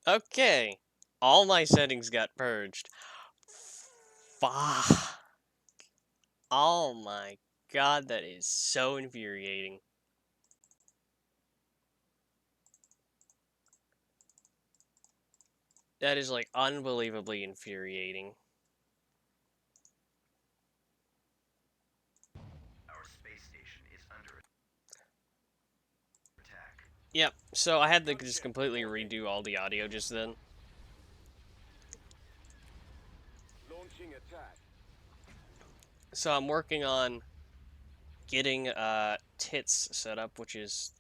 Okay. All my settings got purged. Fuck. Oh my god, that is so infuriating. That is like unbelievably infuriating. Our space station is under attack. Yep, so I had to just completely redo all the audio just then. Launching attack. So I'm working on getting tits set up, which is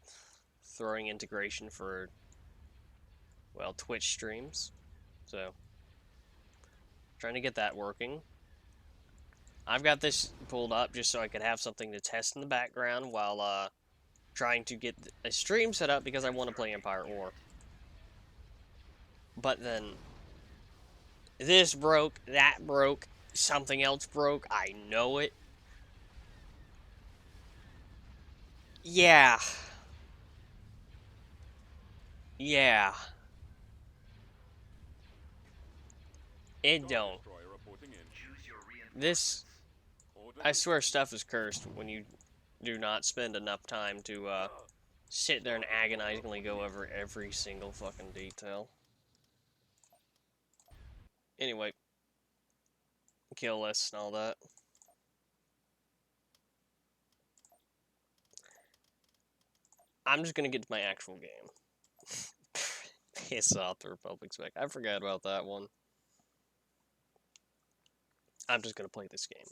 throwing integration for, well, Twitch streams. So trying to get that working. I've got this pulled up just so I could have something to test in the background while trying to get a stream set up because I want to play Empire War. But then this broke, that broke, something else broke, I know it. Yeah. Yeah. It don't. This, I swear stuff is cursed when you do not spend enough time to sit there and agonizingly go over every single fucking detail. Anyway, kill lists and all that. I'm just gonna get to my actual game. Piss off the Republic spec. I forgot about that one. I'm just gonna play this game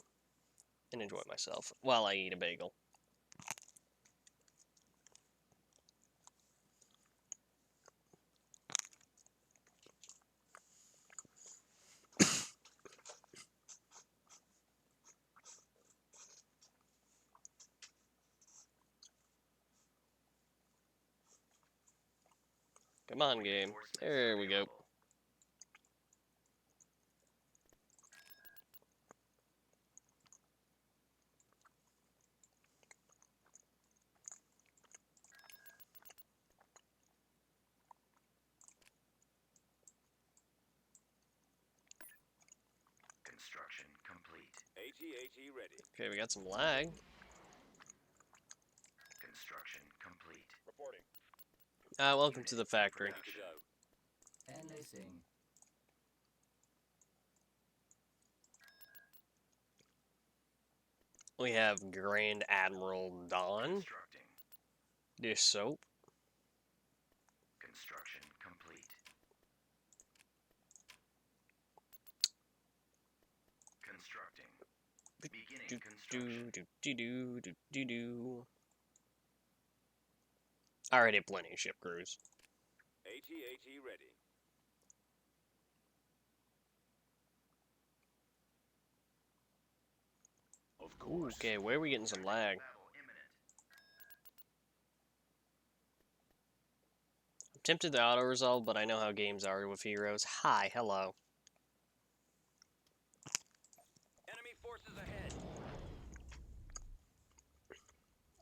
and enjoy myself while I eat a bagel. Come on, game. There we go. Construction complete. AT-AT ready. Okay, we got some lag. Construction complete. Reporting. Welcome to the factory. Ready to go. And they sing. We have Grand Admiral Dawn. Constructing. Dish soap. Construction complete. Constructing. Beginning construction. Do. I already have plenty of ship crews. AT-AT ready. Of course. Okay, where are we getting some lag? Battle imminent. I'm tempted to auto-resolve, but I know how games are with heroes. Hi, hello. Enemy forces ahead.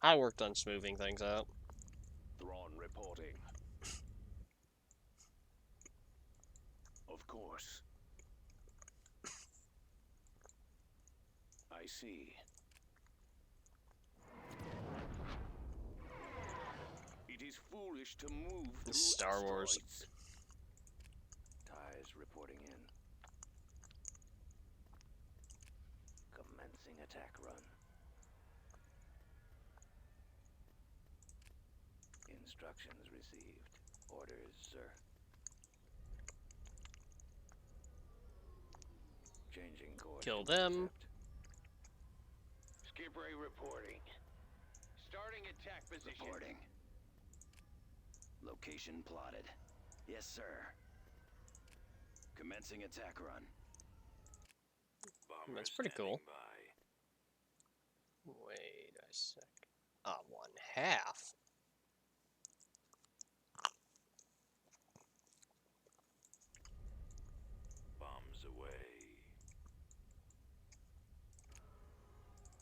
I worked on smoothing things out. Thrawn reporting. Of course. I see. It is foolish to move through Star Wars. asteroids. Ties reporting in. Commencing attack run. Instructions received. Orders, sir. Changing course. Kill to them. intercept. Skip Ray reporting. Starting attack position. Reporting. Location plotted. Yes, sir. Commencing attack run. Bomber That's pretty cool. standing by. Wait a sec. 1/2. Bombs away.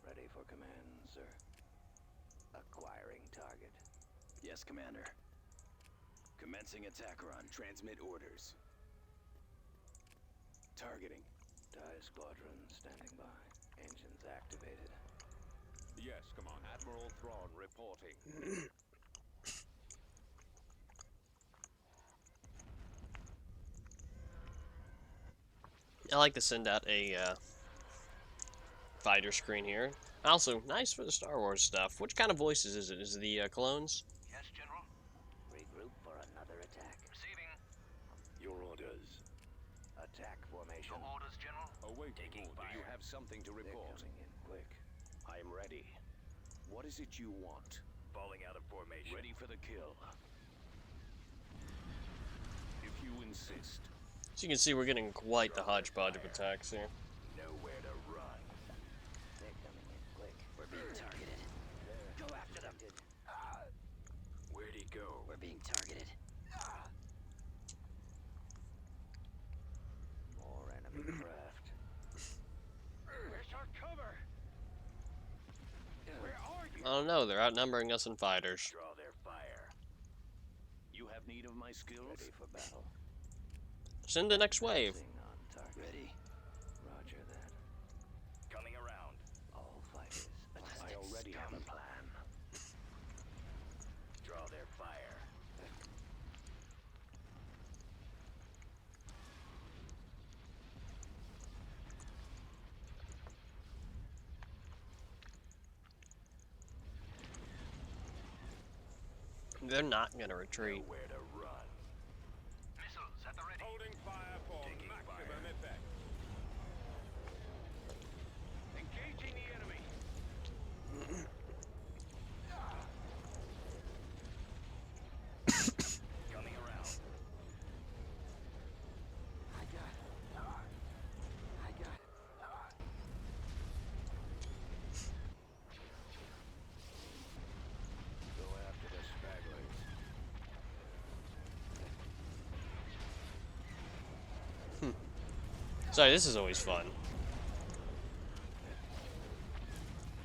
Ready for command, sir. Acquiring target. Yes, Commander. Commencing attack run. Transmit orders. Targeting. TIE squadron standing by. Engines activated. Yes, Commander. Admiral Thrawn reporting. I like to send out a fighter screen here. Also, nice for the Star Wars stuff. Which kind of voices is it? Is it the clones? Yes, General. Regroup for another attack. Receiving. Your orders. Attack formation. Your orders, General. Awaiting Taking orders. fire. You have something to They're report. coming in quick. I am ready. What is it you want? Falling out of formation. Ready for the kill. If you insist. As you can see, we're getting quite the hodgepodge of attacks here. Nowhere to run. They're coming in quick. We're being targeted. There. Go after them. Where'd he go? We're being targeted. More enemy craft. Where's our cover? Where are you? I don't know, they're outnumbering us in fighters. Draw their fire. You have need of my skills? Ready for battle. Send the next wave. Passing on target. Ready. Roger that. Coming around. All fighters. I already have a plan. Draw their fire. They're not gonna retreat. Nowhere to run. Missiles at the ready. Holding fire for maximum effect. Engaging the enemy. Coming around. I got it. I got it. Go after the stragglers. Sorry, this is always fun.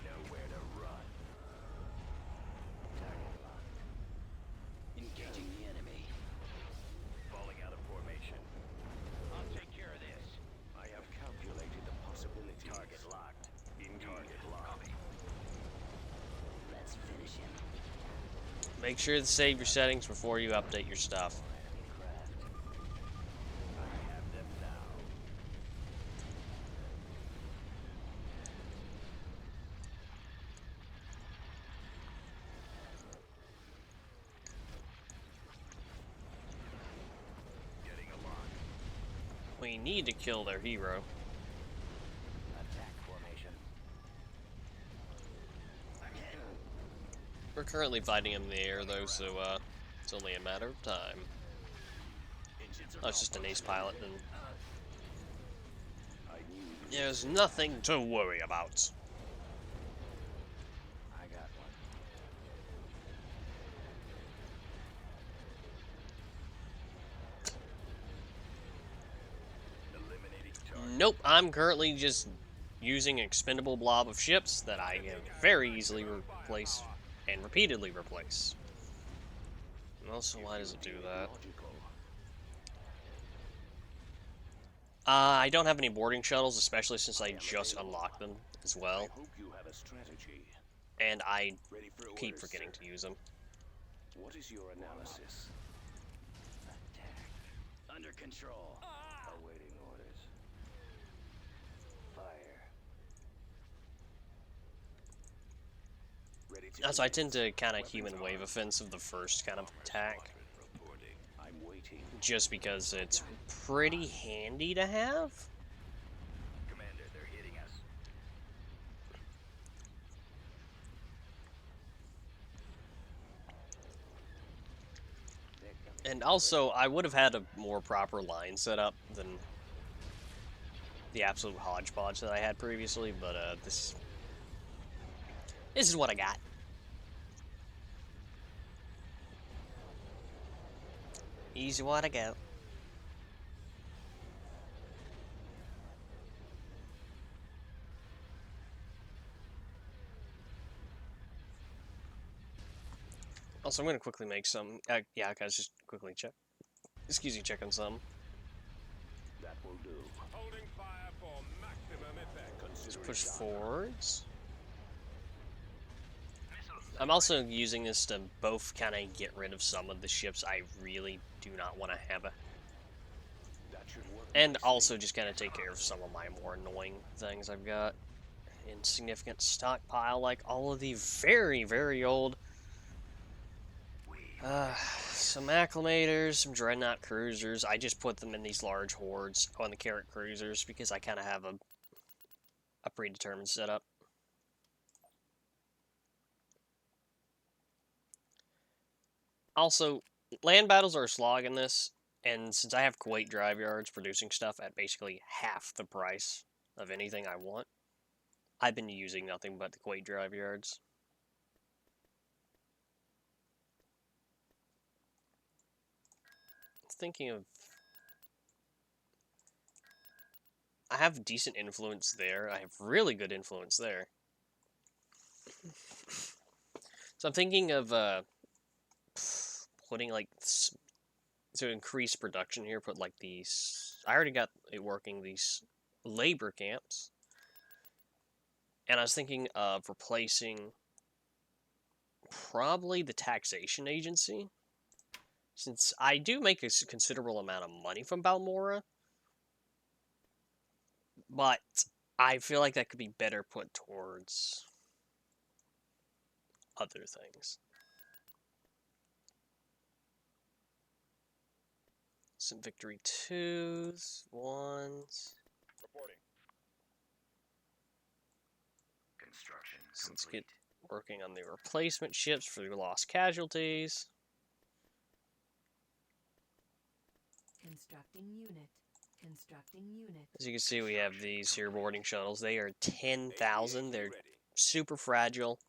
Nowhere to run. Target locked. Engaging the enemy. Falling out of formation. I'll take care of this. I have calculated the possibilities. Target locked. Target locked. Let's finish him. Make sure to save your settings before you update your stuff. Enemy craft. I have them now. Getting a lock. We need to kill their hero. Attack formation. We're currently fighting him in the air though, so it's only a matter of time. Engines are Oh, it's just an ace pilot, and I knew you. there's nothing to worry about. I got one. Eliminating target. Nope, I'm currently just using an expendable blob of ships that I can very easily replace and repeatedly replace. And also, why does it do that? Logical. I don't have any boarding shuttles, especially since I just unlocked them as I well, hope you have a strategy. and I Ready for keep orders, forgetting sir. to use them. What is your analysis? Attack. Under control. Awaiting orders. Fire. Ready to So I tend commence. to kind of Weapons human wave armed. offensive the first kind of attack, Reporting. I'm waiting. just because it's pretty handy to have. Commander, they're hitting us. They're coming. And also, I would have had a more proper line set up than the absolute hodgepodge that I had previously, but this is what I got. Easy what I got. Also, I'm gonna quickly make some. Yeah, guys, just quickly check. Excuse me, check on some. That will do. Holding fire for maximum effect. Just push forwards. I'm also using this to both kind of get rid of some of the ships I really do not want to have, That should work. and nicely. also just kind of take care of some of my more annoying things I've got in significant stockpile, like all of the very, very old some acclimators, some dreadnought cruisers. I just put them in these large hordes on the carrot cruisers because I kind of have a predetermined setup. Also, land battles are a slog in this, and since I have Kuwait drive yards producing stuff at basically half the price of anything I want, I've been using nothing but the Kuwait drive yards. Thinking of... I have decent influence there. I have really good influence there. So I'm thinking of putting like to increase production here. Put like these. I already got it working. These labor camps, and I was thinking of replacing probably the taxation agency, since I do make a considerable amount of money from Balmora, but I feel like that could be better put towards other things. Some victory 2s, 1s. Reporting. Construction Let's complete. get working on the replacement ships for the lost casualties. Constructing unit. Constructing unit. As you can see, we have these here boarding shuttles. They are 10,000. They're Ready. super fragile.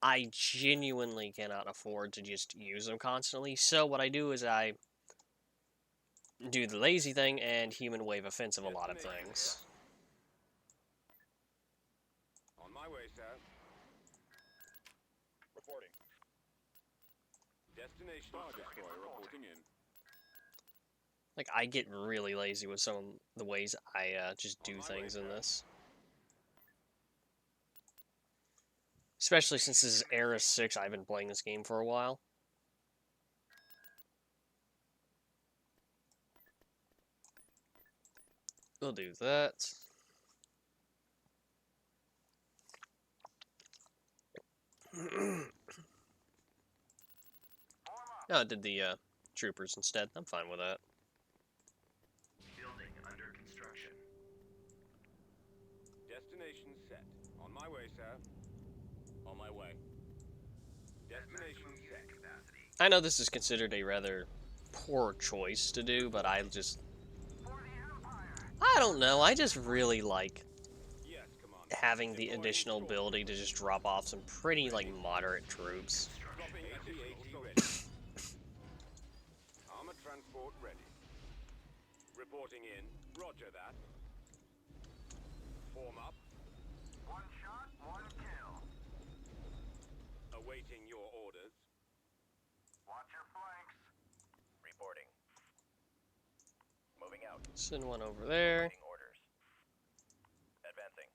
I genuinely cannot afford to just use them constantly. So what I do is I do the lazy thing and human wave offensive a lot of things. On my way, sir. Reporting. Destination Star Destroyer reporting in. Like, I get really lazy with some of the ways I just do things in this. Especially since this is Era 6, I've been playing this game for a while. We'll do that. No, I did the troopers instead. I'm fine with that. Building under construction. Destination set. On my way, sir. On my way. Destination set. I know this is considered a rather poor choice to do, but I don't know. I just really like Yes, Commander. having the additional ability to just drop off some pretty, like, moderate troops. Dropping AT-AT ready. Armor transport ready. Reporting in. Roger that. Form up. One shot, one kill. Awaiting your orders. Watch your flanks. Reporting. Moving out. Send one over there. Waiting orders. Advancing.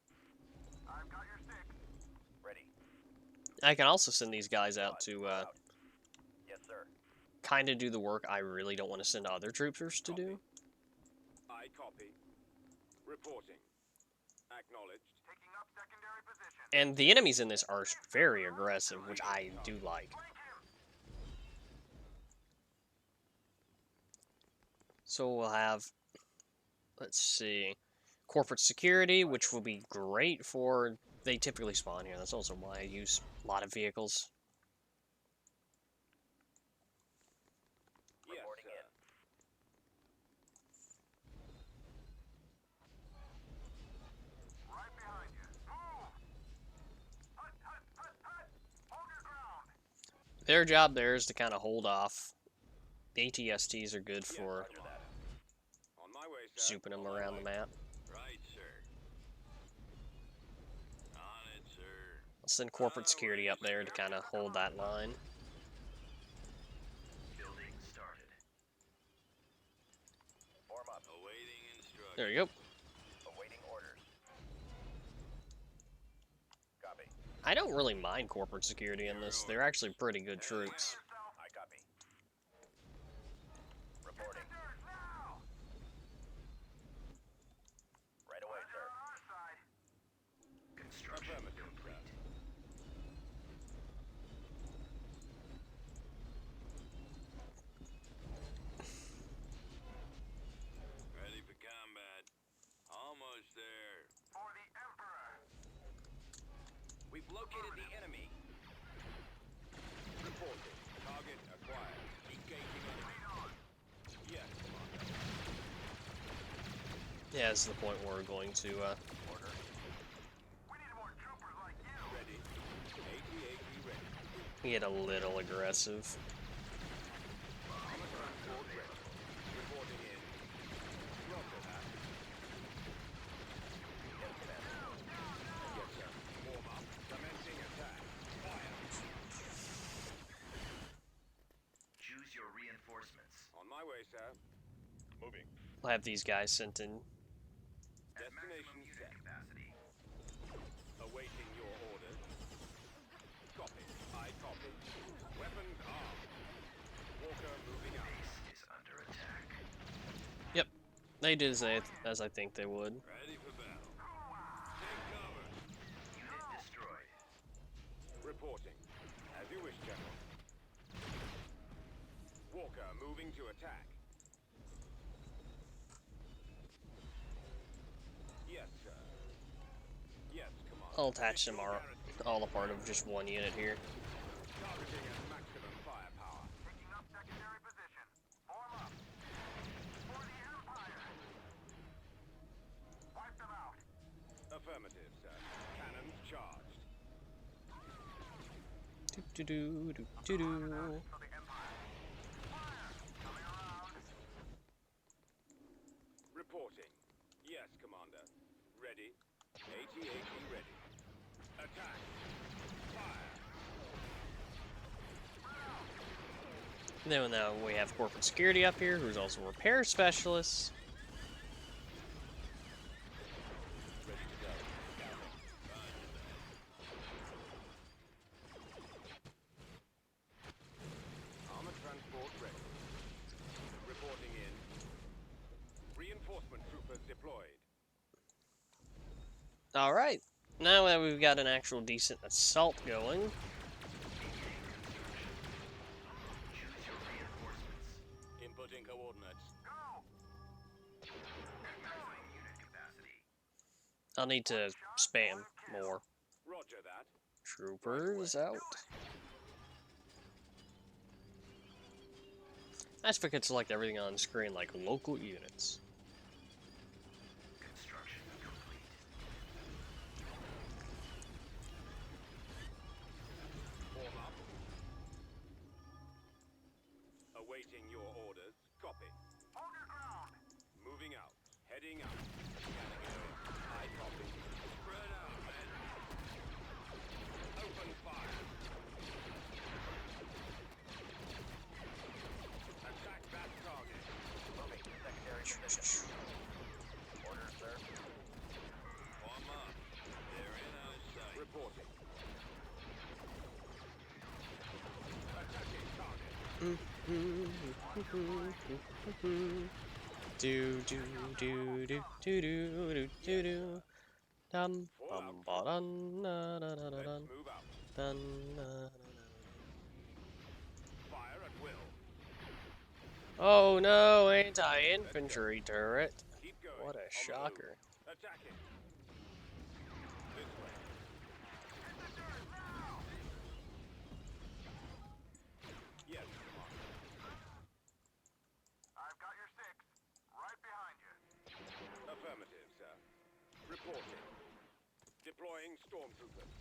I've got your stick. Ready. I can also send these guys out to Yes, sir. kind of do the work I really don't want to send other troopers to do. I copy. Reporting. Acknowledged. Taking up secondary position. And the enemies in this are very aggressive, which I do like. So we'll have, let's see, corporate security, which will be great for, they typically spawn here. That's also why I use a lot of vehicles. Yes, Reporting sir. Right behind you. Move! Hut, hut, hut, hut! Hold your ground! Their job there is to kind of hold off. The ATSTs are good for Roger that. On my way, sir. zooping them On my around way. the map. Right, sir. On it, sir. I'll send corporate security up there to kind of hold that line. There you go. Awaiting orders. Copy. I don't really mind corporate security in this. They're actually pretty good troops. I copy. Reporting. Right away, sir. Construction complete. Ready for combat. Almost there. For the Emperor. We've located the enemy. Reporting. Target acquired. Engaging enemy. Yes, Commander. Yeah, this is the point where we're going to Order. We need more troopers like you. Ready. AT-AT ready. get a little aggressive. Armor transport ready. Reporting in. Roger that. Yes, Commander. Yes, sir. Warm up. Commencing attack. Fire. Choose your reinforcements. On my way, sir. Moving. I'll have these guys sent in. At maximum Destination unit set. capacity. Awaiting your orders. Copy. I copy. Weapons armed. Walker moving out. Base is under attack. Yep, they did as I think they would. Ready for battle. Take cover. Unit destroyed. Reporting. As you wish, General. Walker moving to attack. Yes, sir. Yes, Commander. I'll attach them all a part of just one unit here. Targeting at maximum firepower. Taking up secondary position. Form up. For the Empire. Wipe them out. Affirmative, sir. Cannons charged. Do do do do do. For the Empire. Fire. Coming around. Reporting. Yes, Commander. Ready. AT-AT ready. Attack. Fire. Then now we have corporate security up here, who's also a repair specialist. Ready to go. Armor transport ready. Reporting in. Reinforcement troopers deployed. All right, now that we've got an actual decent assault going, Choose your reinforcements. Inputting coordinates. At maximum unit capacity. I'll need to spam more. Roger that. Troopers out. That's if I could select everything on screen like local units. Construction complete. Form up. Awaiting your orders. Copy. Hold your ground. Moving out. Heading out. Scanning ahead. I copy. Spread out, men. Open fire. Attack that target. Moving to secondary position. Orders, sir. Form up. They're in our sight. Reporting. Attacking target. Do do do do do do do do. Dum bum ba dun na na na na Let's dun move out. dun na na. Fire at will. Oh no, anti-infantry turret. Keep going. What a On the move. shocker. Attacking. This way. Yes, Commander. I've got your six. Right behind you. Affirmative, sir. Reporting. Deploying stormtroopers.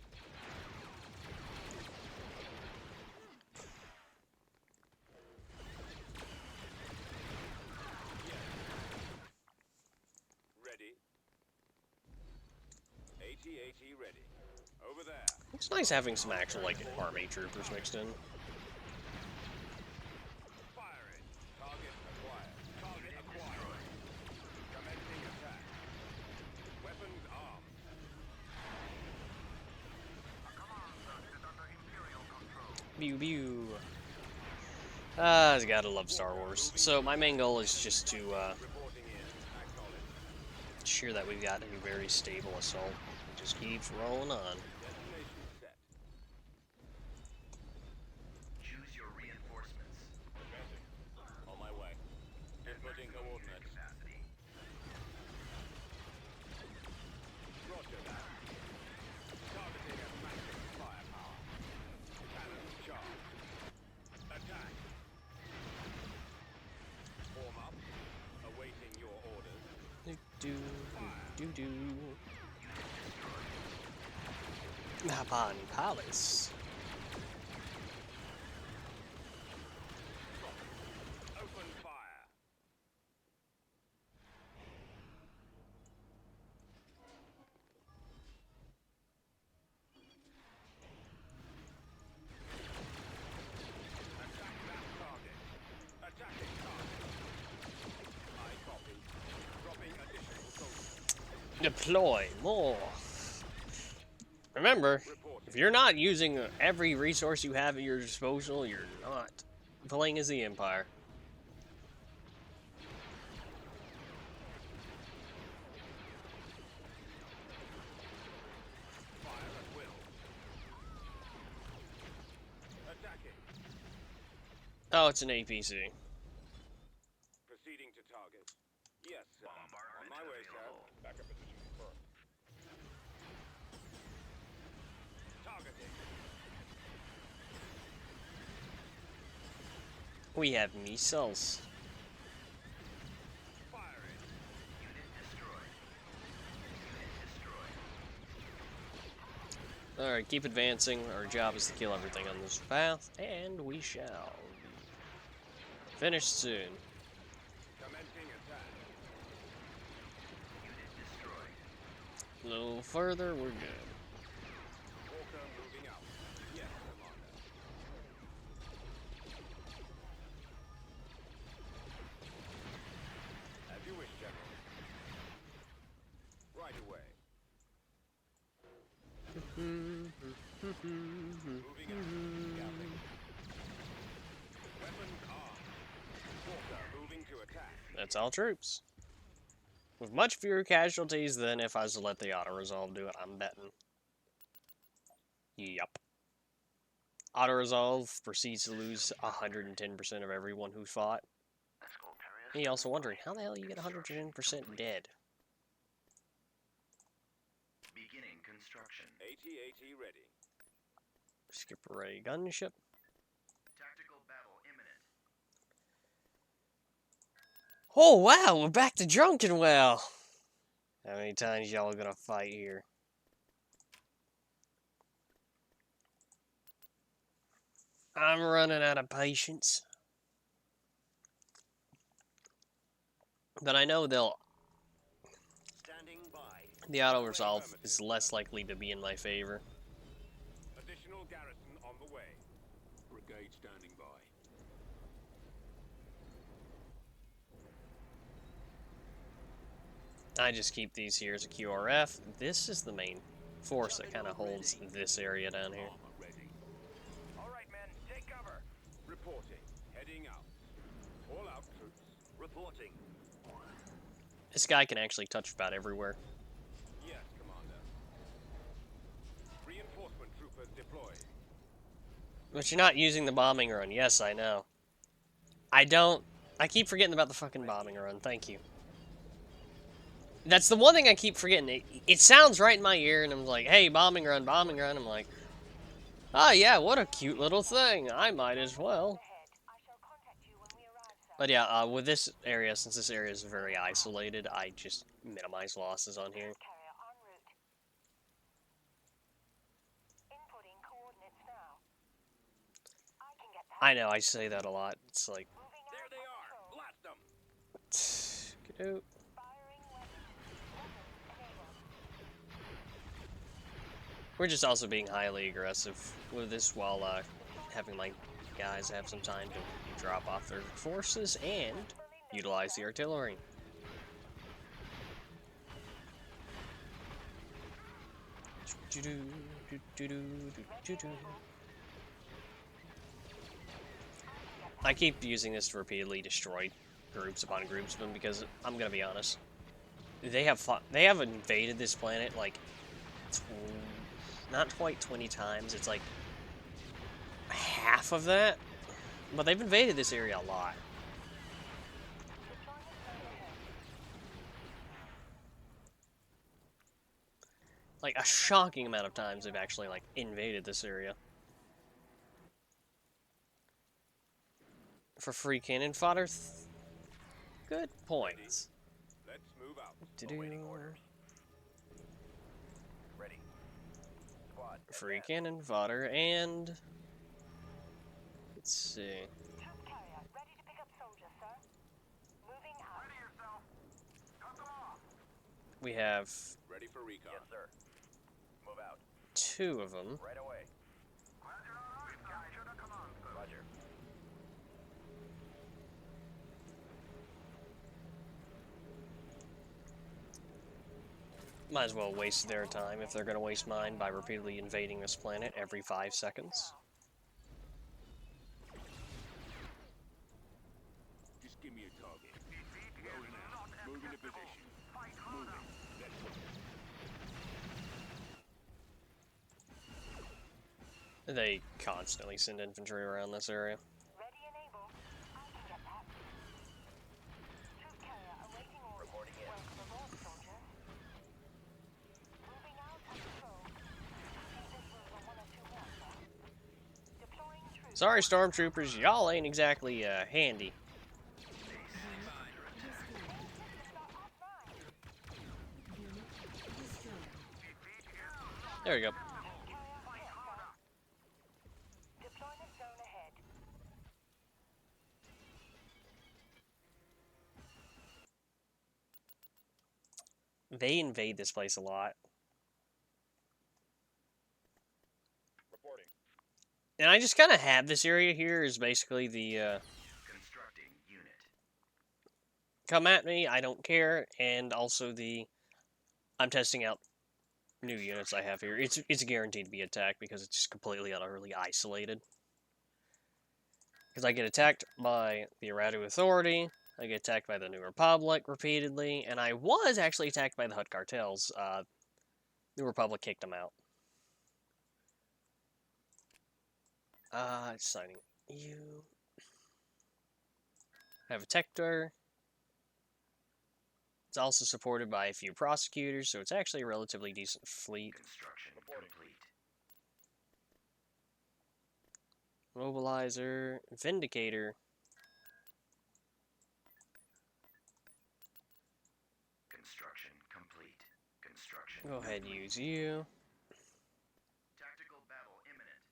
Yes. Ready. AT-AT ready. Over there. It's nice having some actual like army troopers mixed in. Firing. Target acquired. Target acquired. Commencing attack. Pew pew. Ah, I gotta love Star Wars. So my main goal is just to Reporting in. Acknowledged. ensure that we've got a very stable assault. It just keeps rolling on. Destination set. Choose your reinforcements. Advancing. On my way. Inputting coordinates. Capacity. Roger that. Targeting at maximum firepower. Cannon charge. Attack. Form up. Awaiting your orders. Do do do. Upon Palace. Open fire. Attack that target. Attacking target. I copy. Dropping additional soldiers. Deploy more. Remember, if you're not using every resource you have at your disposal, you're not playing as the Empire. Fire at will. Attacking. Oh, it's an APC. Proceeding to target. Yes, sir. On Bombardment my way, sir. available. Backup position confirmed. Targeting. We have missiles. Firing. Unit destroyed. Unit destroyed. Alright, keep advancing. Our job is to kill everything on this path, and we shall. Finish soon. Commencing attack. Unit destroyed. A little further, we're good. Walker moving out. Yes, Commander. As you wish, General. Right away. Moving out. Scouting. Weapons armed. Walker moving to attack. That's all troops. With much fewer casualties than if I was to let the auto-resolve do it, I'm betting. Yup. Auto-resolve proceeds to lose 110% of everyone who fought. Me also wondering, how the hell you get 110% dead? Beginning construction. AT-AT ready. Skip array gunship. Tactical battle imminent. Oh wow, we're back to drunken well. How many times y'all are gonna fight here? I'm running out of patience. But I know Standing by. the auto resolve is less likely to be in my favor. Additional garrison on the way. Brigade standing by. I just keep these here as a QRF. This is the main force that kind of holds this area down here. Armor ready. All right, men, take cover. Reporting. Heading out. All out troops. Reporting. This guy can actually touch about everywhere. Yes, Commander. Reinforcement troopers deployed. But you're not using the bombing run. Yes, I know. I keep forgetting about the fucking bombing run. Thank you. That's the one thing I keep forgetting. It sounds right in my ear, and I'm like, hey, bombing run, bombing run. I'm like, oh yeah, what a cute little thing. I might as well. But yeah, with this area, since this area is very isolated, I just minimize losses on here. I know, I say that a lot. It's like, There they are. Blast them. get out. We're just also being highly aggressive with this while having my guys have some time to drop off their forces and utilize the artillery. I keep using this to repeatedly destroy groups upon groups of them because I'm gonna be honest, they have invaded this planet like not quite 20 times. It's like half of that, but they've invaded this area a lot. Like a shocking amount of times they've actually like invaded this area. For free cannon fodder, good points. Let's move out. Awaiting orders. Ready. Squad. Free cannon fodder and let's see. Troop carrier, ready to pick up soldiers, sir. Moving out. Ready yourself. Cut them off. We have Ready for recon. Yes, sir. Move out. 2 of them. Right away. Glad you're all right, Capture the command post. Roger. Might as well waste their time if they're going to waste mine by repeatedly invading this planet every 5 seconds. Just give me a target. Rolling out. Moving to position. Moving. Let's go. They constantly send infantry around this area. Ready and able. I can get that. Troop carrier awaiting orders. Reporting in. Welcome aboard, soldiers. Moving out on patrol. I think this was a 1 or 2 more, sir. Deploying troops. Sorry, stormtroopers, y'all ain't exactly handy. There we go. Deployment zone ahead. They invade this place a lot. Reporting. And I just kind of have this area here as basically the Constructing unit. come at me, I don't care, and also the I'm testing out new units I have here. It's guaranteed to be attacked because it's just completely and utterly isolated. Because I get attacked by the Erratu Authority, I get attacked by the New Republic repeatedly, and I was actually attacked by the Hutt cartels. New Republic kicked them out. Signing you. I have a Tector. It's also supported by a few prosecutors, so it's actually a relatively decent fleet. Construction complete. Mobilizer, Vindicator. Construction complete. Construction. Go ahead and use you. Tactical battle imminent.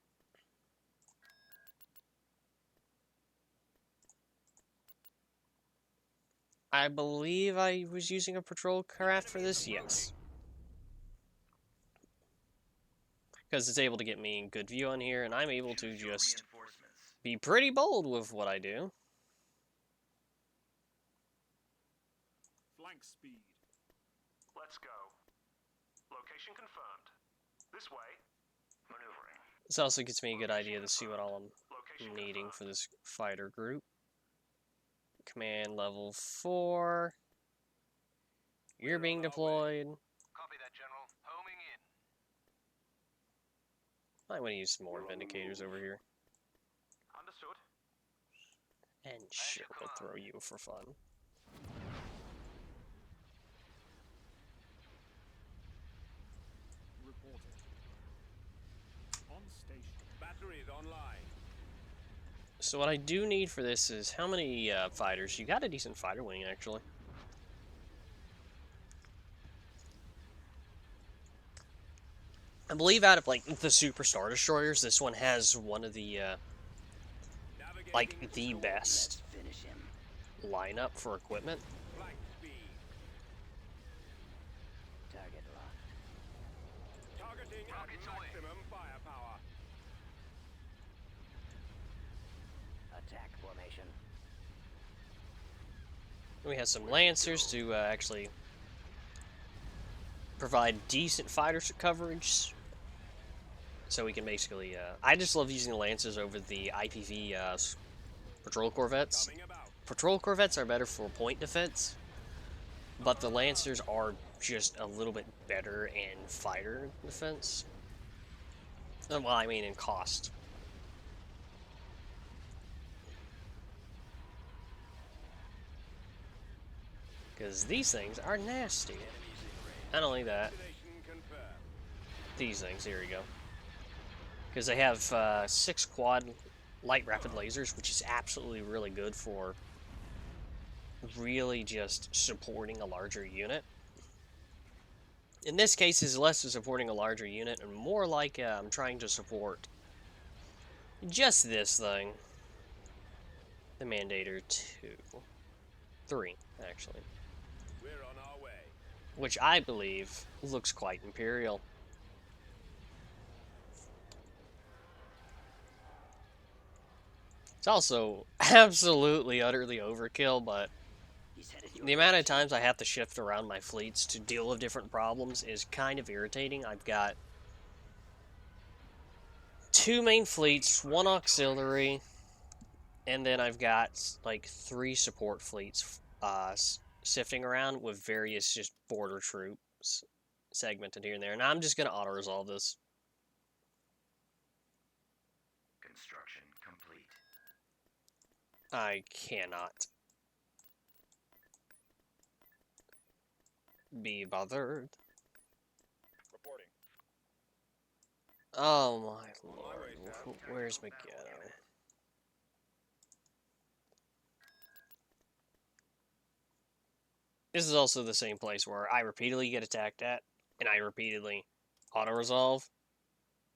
I believe I was using a patrol craft for this, yes. Because it's able to get me in good view on here, and I'm able to Choose your just reinforcements. be pretty bold with what I do. Flank speed. Let's go. Location confirmed. This way. Maneuvering. This also gets me a good idea to see what all I'm needing for this fighter group. Command level 4. You're being deployed. Copy that, General. Homing in. Might want to use some more Vindicators over here. Understood. And sure, we'll throw you for fun. Reporting. On station. Batteries online. So what I do need for this is how many fighters? You got a decent fighter wing, actually. I believe out of like the Super Star Destroyers, this one has one of the like the best Finish him. lineup for equipment. Flank speed. Target locked. Targeting at maximum firepower. Attack formation. We have some Lancers to actually provide decent fighter coverage. So we can basically, I just love using the Lancers over the IPV patrol corvettes. Coming about. Patrol corvettes are better for point defense, but the Lancers are just a little bit better in fighter defense. Well, I mean in cost. Because these things are nasty. Not only that, Destination confirmed. these things, here we go. Because they have 6 quad light rapid lasers, which is absolutely really good for really just supporting a larger unit. In this case, is less of supporting a larger unit and more like I'm trying to support just this thing. The Mandator 2. 3, actually. We're on our way. Which I believe looks quite Imperial. It's also absolutely, utterly overkill, but the amount of times I have to shift around my fleets to deal with different problems is kind of irritating. I've got 2 main fleets, 1 auxiliary, and then I've got like 3 support fleets sifting around with various just border troops segmented here and there. And I'm just going to auto-resolve this. Construction complete. I cannot be bothered. Reporting. Oh my lord, where's McGetto? This is also the same place where I repeatedly get attacked at, and I repeatedly auto-resolve,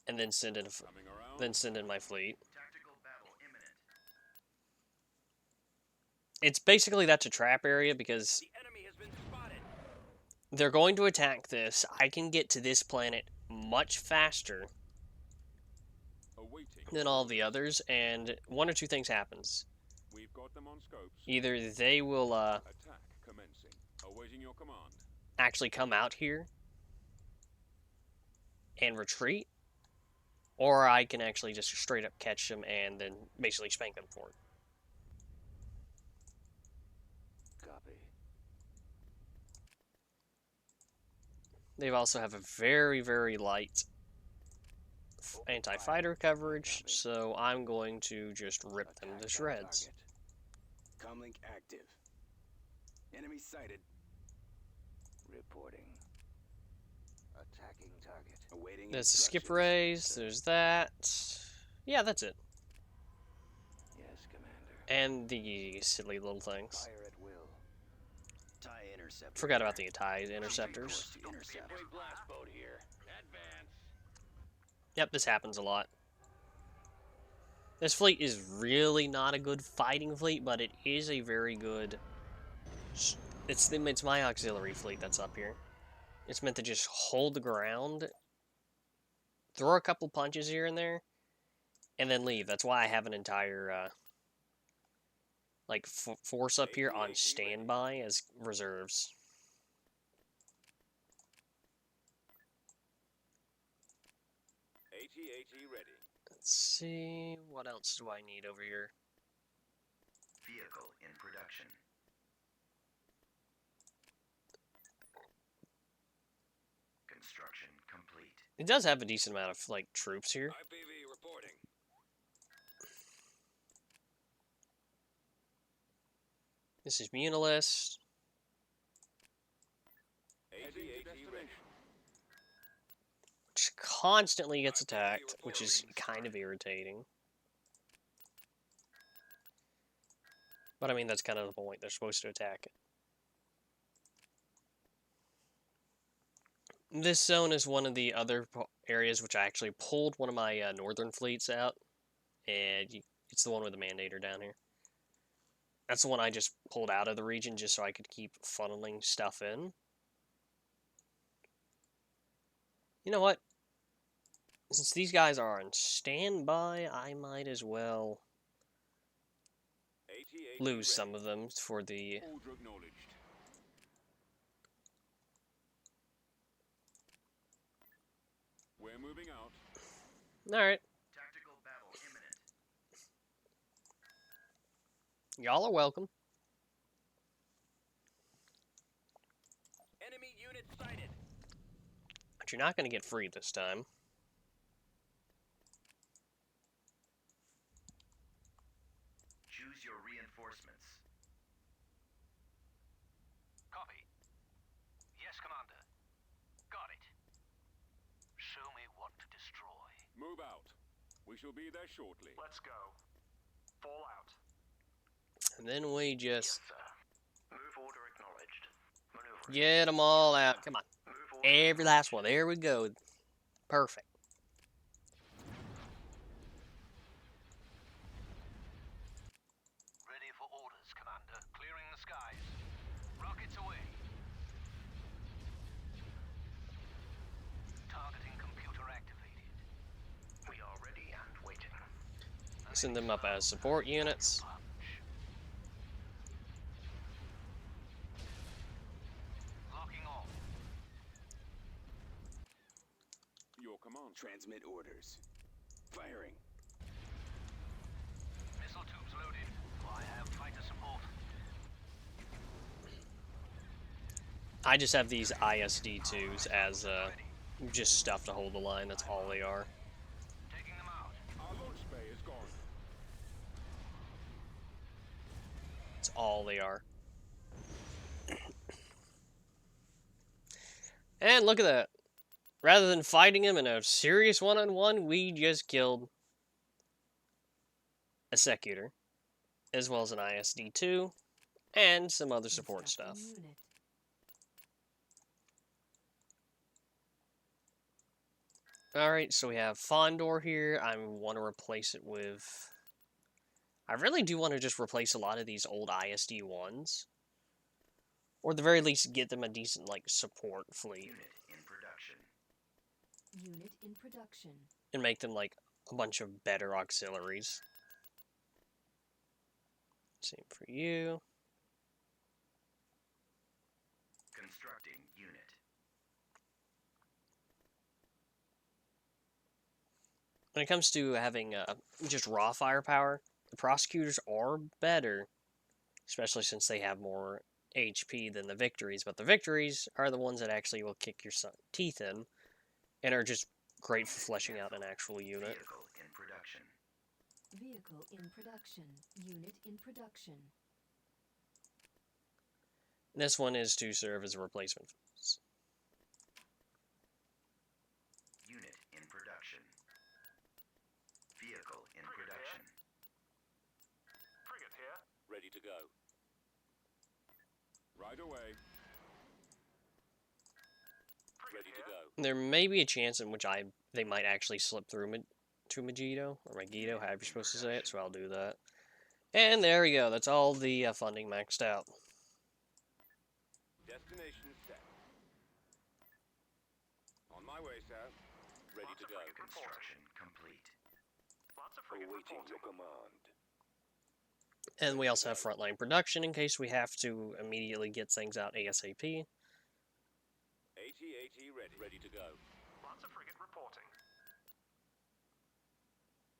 and then send in Coming around. my fleet. Tactical battle imminent. It's basically that's a trap area because The enemy has been spotted. they're going to attack this. I can get to this planet much faster Awaiting. than all the others, and 1 or 2 things happens. We've got them on scopes. Either they will Attack commencing. Awaiting your command. actually come out here and retreat, or I can actually just straight up catch them and then basically spank them for it. Copy. They also have a very, very light anti-fighter coverage, so I'm going to just rip them to shreds. Comlink active. Enemy sighted. Reporting. Attacking target. Awaiting. There's a skip raise, there's that. Yeah, that's it. Yes, Commander. And the silly little things. Fire at will. TIE interceptor. Forgot about the TIE interceptors. Intercept. Big blast boat here. Advance. Yep, this happens a lot. This fleet is really not a good fighting fleet, but it is a very good... It's my auxiliary fleet that's up here. It's meant to just hold the ground, throw a couple punches here and there, and then leave. That's why I have an entire, force up here on standby as reserves. AT-AT ready. Let's see, what else do I need over here? Vehicle in production. Construction complete. It does have a decent amount of, troops here. IPV reporting. This is Munilist. AT-AT ready. Which constantly gets attacked, which is kind of irritating. But I mean, that's kind of the point. They're supposed to attack it. This zone is one of the other areas which I actually pulled one of my northern fleets out. And it's the one with the Mandator down here. That's the one I just pulled out of the region just so I could keep funneling stuff in. You know what? Since these guys are on standby, I might as well AT-AT lose ready. some of them for the... Order acknowledged. We're moving out. Alright. Tactical battle imminent. Y'all are welcome. Enemy unit sighted. But you're not going to get free this time. Choose your reinforcements. Copy. Yes, Commander. Got it. Show me what to destroy. Move out. We shall be there shortly. Let's go. Fall out. And then we just sir. Move order acknowledged. Maneuver. get them all out. Come on. Move order Every last one. There we go. Perfect. ready for orders, Commander. Clearing the skies. Rockets away. Targeting computer activated. We are ready and waiting. Send them up as support units. Locking on. Your command. Transmit orders. Firing. Missile tubes loaded. I have fighter support. I just have these ISD-2s as just stuff to hold the line. That's all they are. Taking them out. Our launch bay is gone. That's all they are. And look at that. Rather than fighting him in a serious one-on-one, we just killed a Secutor, as well as an ISD-2, and some other support stuff. Constructing unit. Alright, so we have Fondor here. I want to replace it with... I really do want to just replace a lot of these old ISD-1s. Or at the very least, get them a decent, like, support fleet. Unit in production. Unit in production. And make them, like, a bunch of better auxiliaries. Same for you. Constructing unit. When it comes to having just raw firepower, the prosecutors are better, especially since they have more HP than the victories. But the victories are the ones that actually will kick your teeth in, and are just great for fleshing out an actual unit. Vehicle in production. Vehicle in production. Unit in production. And this one is to serve as a replacement. Unit in production. Vehicle in production. Frigate here. Ready to go. Right away. Ready to go. There may be a chance in which they might actually slip through to Megiddo, or Megiddo, however you're supposed to say it, so I'll do that. And there we go, that's all the funding maxed out. Destination set. On my way, sir. Ready to go. Construction complete. Lots of frigate Awaiting your reporting. command. And we also have frontline production in case we have to immediately get things out ASAP. AT-AT ready. Ready to go. Lots of frigate reporting.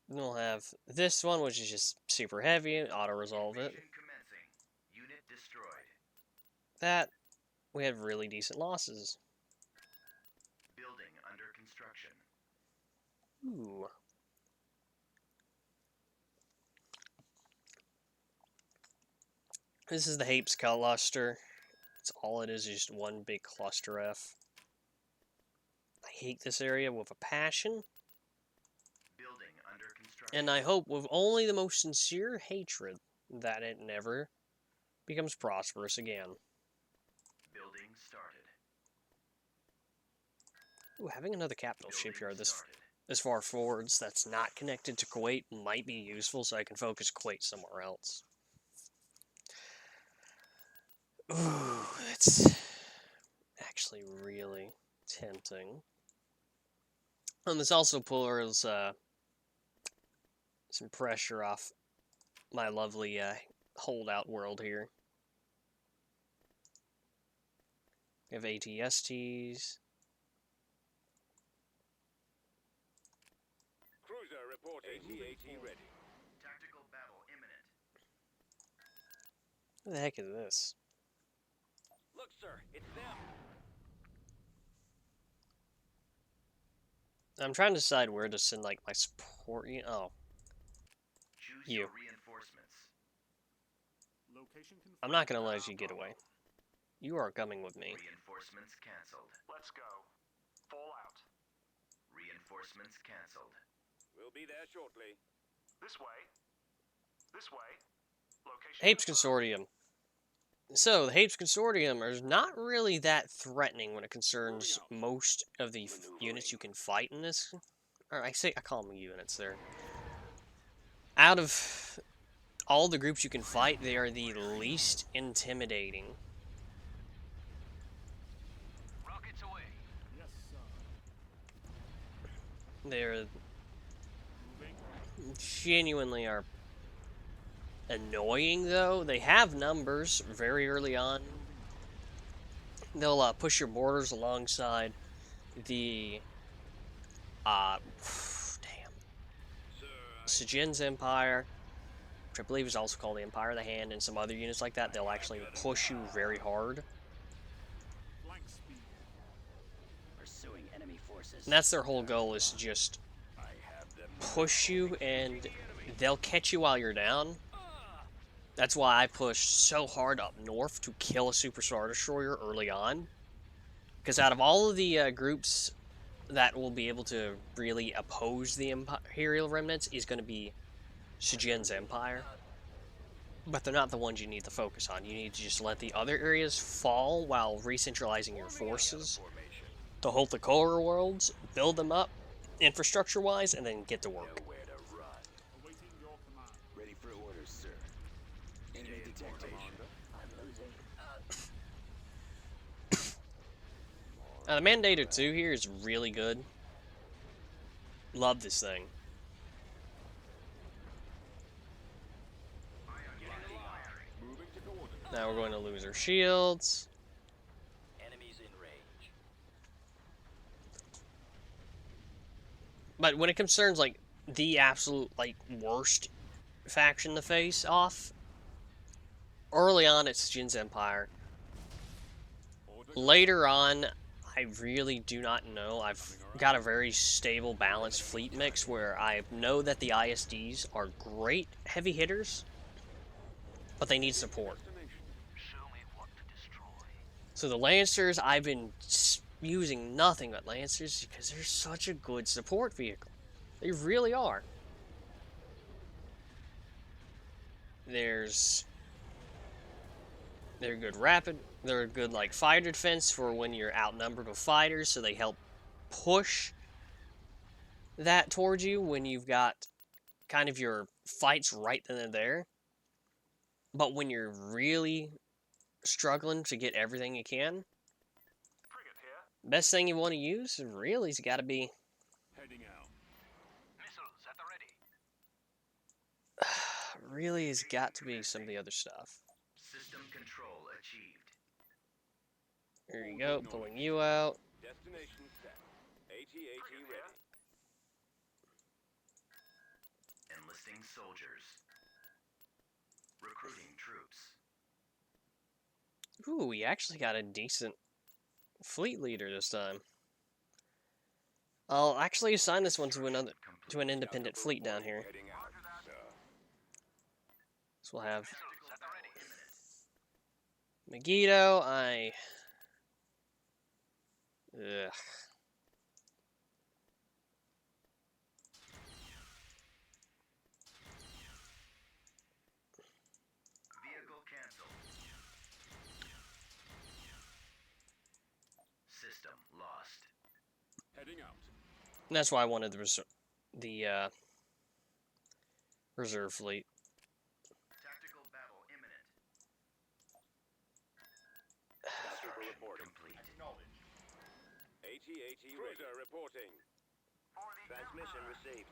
Then we'll have this one, which is just super heavy, auto-resolve it. Invasion commencing. Unit destroyed. That, we have really decent losses. Building under construction. Ooh. This is the Hapes cluster. That's all it is just one big cluster F. I hate this area with a passion, Building under construction. and I hope with only the most sincere hatred that it never becomes prosperous again. Building started. Ooh, having another capital Building shipyard started. this far forwards that's not connected to Kuwait might be useful, so I can focus Kuwait somewhere else. Ooh, that's actually really tempting. And this also pulls some pressure off my lovely holdout world here. We have ATSTs. Cruiser reporting. AT-AT ready. Tactical battle imminent. What the heck is this? Look, sir, it's them. I'm trying to decide where to send like my support. Oh, Choose you. your reinforcements. Location confirmed. I'm not gonna let you get away. You are coming with me. Reinforcements canceled. Let's go. Fall out. Reinforcements canceled. We'll be there shortly. This way. This way. Location Hapes confirmed. Consortium. So, the Hapes Consortium is not really that threatening when it concerns most of the units you can fight in this. Or I call them units there. Out of all the groups you can fight, they are the least intimidating. Rockets away. Yes, sir. They're Moving. genuinely are annoying, though. They have numbers very early on. They'll push your borders alongside the damn Sejin's Empire, which I believe is also called the Empire of the Hand, and some other units like that. They'll actually push you very hard, Flank speed. Pursuing enemy forces. and that's their whole goal, is to just push you, and they'll catch you while you're down. That's why I pushed so hard up north to kill a Super Star Destroyer early on. Because out of all of the groups that will be able to really oppose the Imperial Remnants is going to be Sejin's Empire. But they're not the ones you need to focus on. You need to just let the other areas fall while re-centralizing your forces to hold the core worlds, build them up infrastructure-wise, and then get to work. Nowhere to run. Awaiting your command. Ready for orders, sir. Enemy detected. Now, the Mandator 2 here is really good. Love this thing. Moving to coordinates. Now we're going to lose our shields. Enemies in range. But when it concerns, like, the absolute, like, worst faction to face off, early on it's Jin's Empire. Later on, I really do not know. I've got a very stable, balanced fleet mix where I know that the ISDs are great heavy hitters, but they need support. Show me what to destroy. So the Lancers, I've been using nothing but Lancers because they're such a good support vehicle. They really are. They're good rapid. They're a good like fighter defense for when you're outnumbered with fighters, so they help push that towards you when you've got kind of your fights right then and there. But when you're really struggling to get everything you can, Frigate here. best thing you want to use really has got to be Heading out. Missiles at the ready. really has got to be some of the other stuff. System control achieved. There you go, pulling you out. Destination set. AT-AT ready. Enlisting soldiers. Recruiting troops. Ooh, we actually got a decent fleet leader this time. I'll actually assign this one to an independent fleet down here. Heading out, sir. So we'll have Missiles at the ready. Megiddo. Ugh. Vehicle canceled. System lost. Heading out. And that's why I wanted the reserve fleet. Tactical battle imminent. Tactical Construction report. complete. AT-AT Cruiser reporting. Transmission received.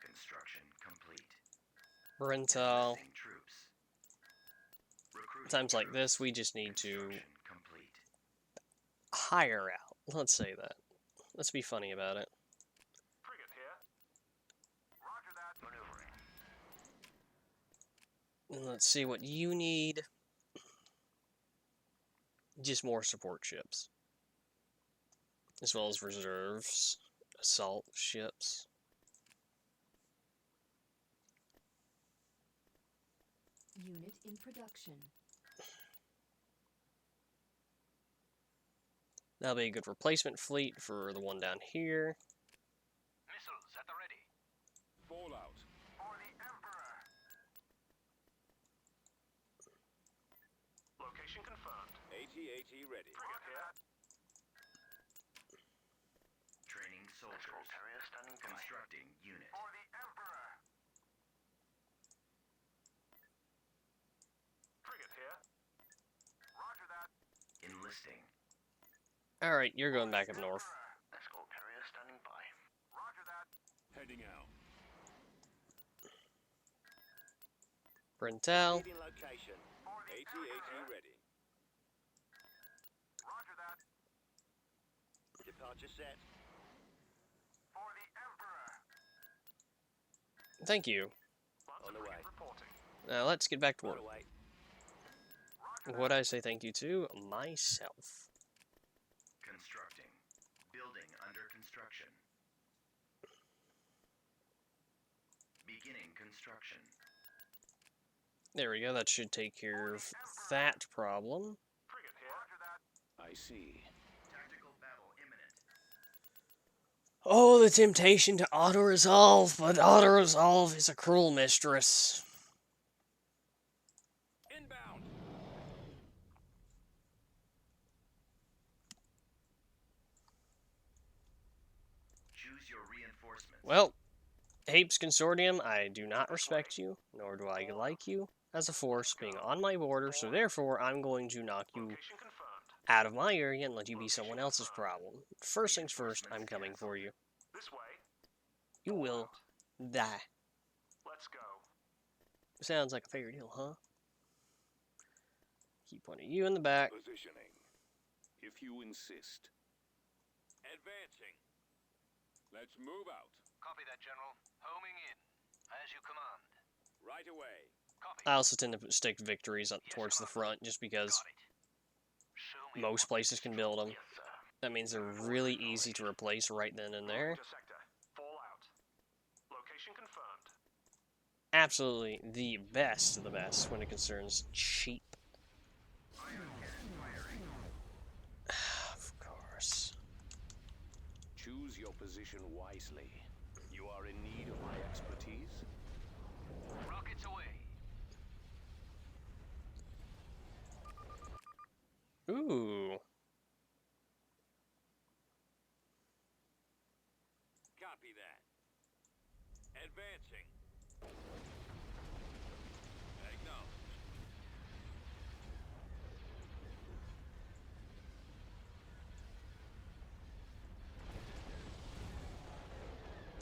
Construction complete. Brental. Enlisting troops. Recruiting Times like troops. this, we just need to Construction complete. hire out. Let's say that. Let's be funny about it. Frigate here. Roger that. Maneuvering. And let's see what you need. Just more support ships. As well as reserves. Assault ships. Unit in production. That'll be a good replacement fleet for the one down here. Missiles at the ready. Fallout. For the Emperor. Location confirmed. AT-AT ready. Frigate here. Training soldiers. Carrier standing by. Constructing unit. For the Emperor. Frigate here. Roger that. Enlisting. Alright, you're going back up north. Escort carrier standing by. Roger that. Heading out. Brentel. Leading location. AT-AT ready. Roger that. Departure set. For the Emperor. Thank you. On the way. Reporting. Now let's get back to On work. the way. What I say thank you to? Myself. Constructing. Building under construction. Beginning construction. There we go, that should take care of that problem. Frigate here. I see. Tactical battle imminent. Oh, the temptation to auto-resolve, but auto-resolve is a cruel mistress. Inbound. Choose your reinforcements. Well, Apes Consortium, I do not respect you, nor do I like you as a force being on my border, so therefore I'm going to knock you Location confirmed. out of my area and let you be someone else's problem. First things first, I'm coming for you. This way. You will die. Let's go. Sounds like a fairy tale, huh? Keep one of you in the back. Positioning. If you insist. Advancing. Let's move out. Copy that, General. Homing in. As you command. Right away. Copy. I also tend to stick victories up towards the front just because Got it. Show me most what places can build them. Yes, sir. That means they're really easy to replace right then and there. Moving to sector. Fallout. Location confirmed. Absolutely the best of the best when it concerns cheap. Of course. Choose your position wisely. You are in need of my expertise. Rockets away. Ooh. Copy that. Advancing. Acknowledged.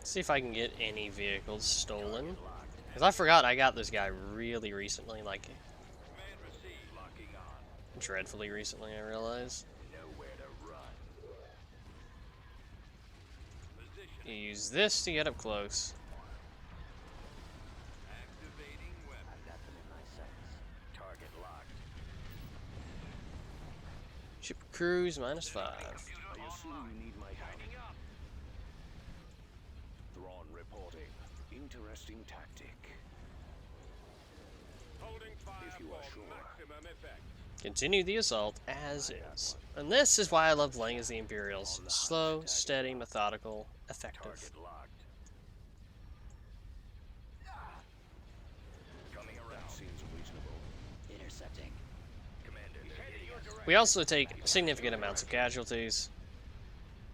See if I can get any vehicles stolen. Because I forgot I got this guy really recently, like Command received. Locking on. dreadfully recently, I realize. Nowhere to run. You Position. use this to get up close. Activating weapon. I've got them in my sights. Target locked. Ship cruise -5. I assume you need my help. Thrawn reporting. Interesting tactic. Holding fire If you are for sure. maximum effect. Continue the assault as is. And this is why I love playing as the Imperials. Slow, steady, methodical, effective. Target locked. Coming around. That seems reasonable. Intercepting. Commander, heading your direction. We also take significant amounts of casualties,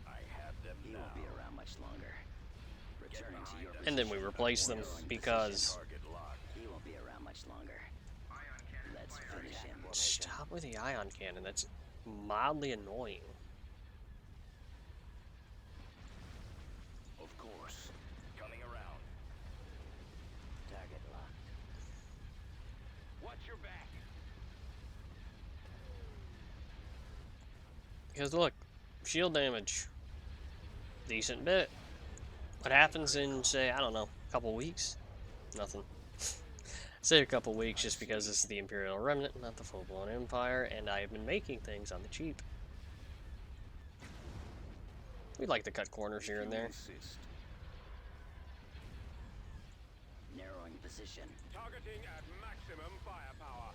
I have them He now. won't be around much longer. Returning to your and then we replace them because... Target locked. He won't be around much longer. Let's finish him. Stop with the ion cannon, that's mildly annoying. Of course. Coming around. Target locked. Watch your back. Because look, shield damage, decent bit. What happens in, say, I don't know, a couple weeks? Nothing. Say a couple weeks just because this is the Imperial Remnant, not the full-blown Empire, and I have been making things on the cheap. We like to cut corners here and there. Insist. Narrowing position. Targeting at maximum firepower.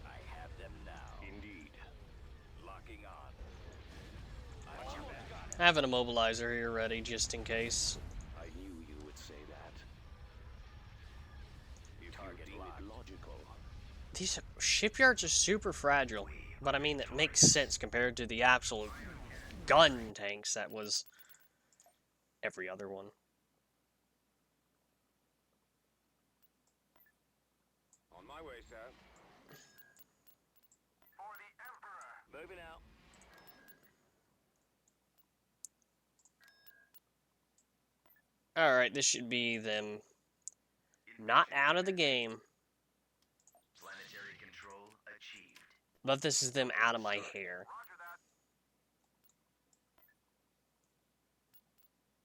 I have them now. Indeed. Locking on. Having a mobilizer here ready just in case. I knew you would say that. If Target you deem locked. it logical. These shipyards are super fragile, but I mean, that makes sense compared to the absolute gun tanks that was every other one. On my way, sir. For the Emperor. Moving out. Alright, this should be them not out of the game, Planetary control achieved. but this is them out of my hair.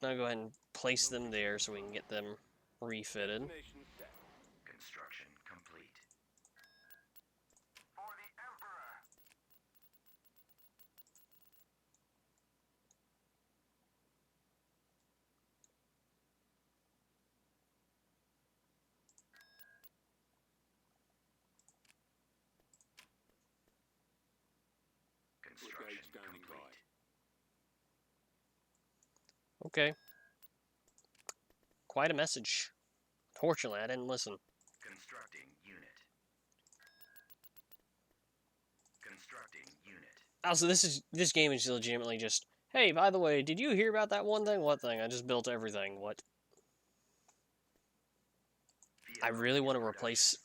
I'll go ahead and place them there so we can get them refitted. Destination set. Construction complete. For the Emperor. Construction standing by. complete. Okay. Quite a message. Fortunately, I didn't listen. Constructing unit. Constructing unit. Also, this game is legitimately just, hey, by the way, did you hear about that one thing? What thing? I just built everything. What? I really want to replace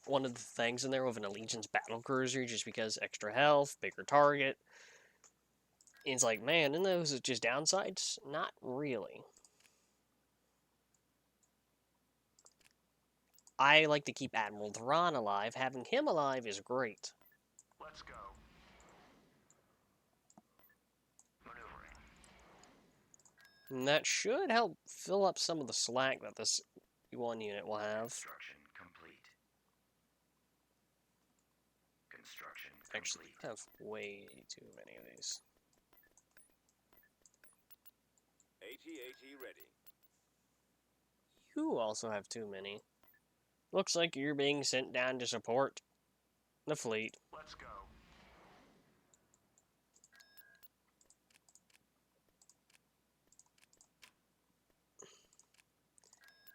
one of the things in there with an Allegiance battle cruiser just because extra health, bigger target. And it's like, man, and those are just downsides? Not really. I like to keep Admiral Thrawn alive. Having him alive is great. Let's go. Maneuvering. And that should help fill up some of the slack that this one unit will have. Construction complete. Construction Actually, complete. I have way too many of these. 80-80 ready. You also have too many. Looks like you're being sent down to support the fleet. Let's go.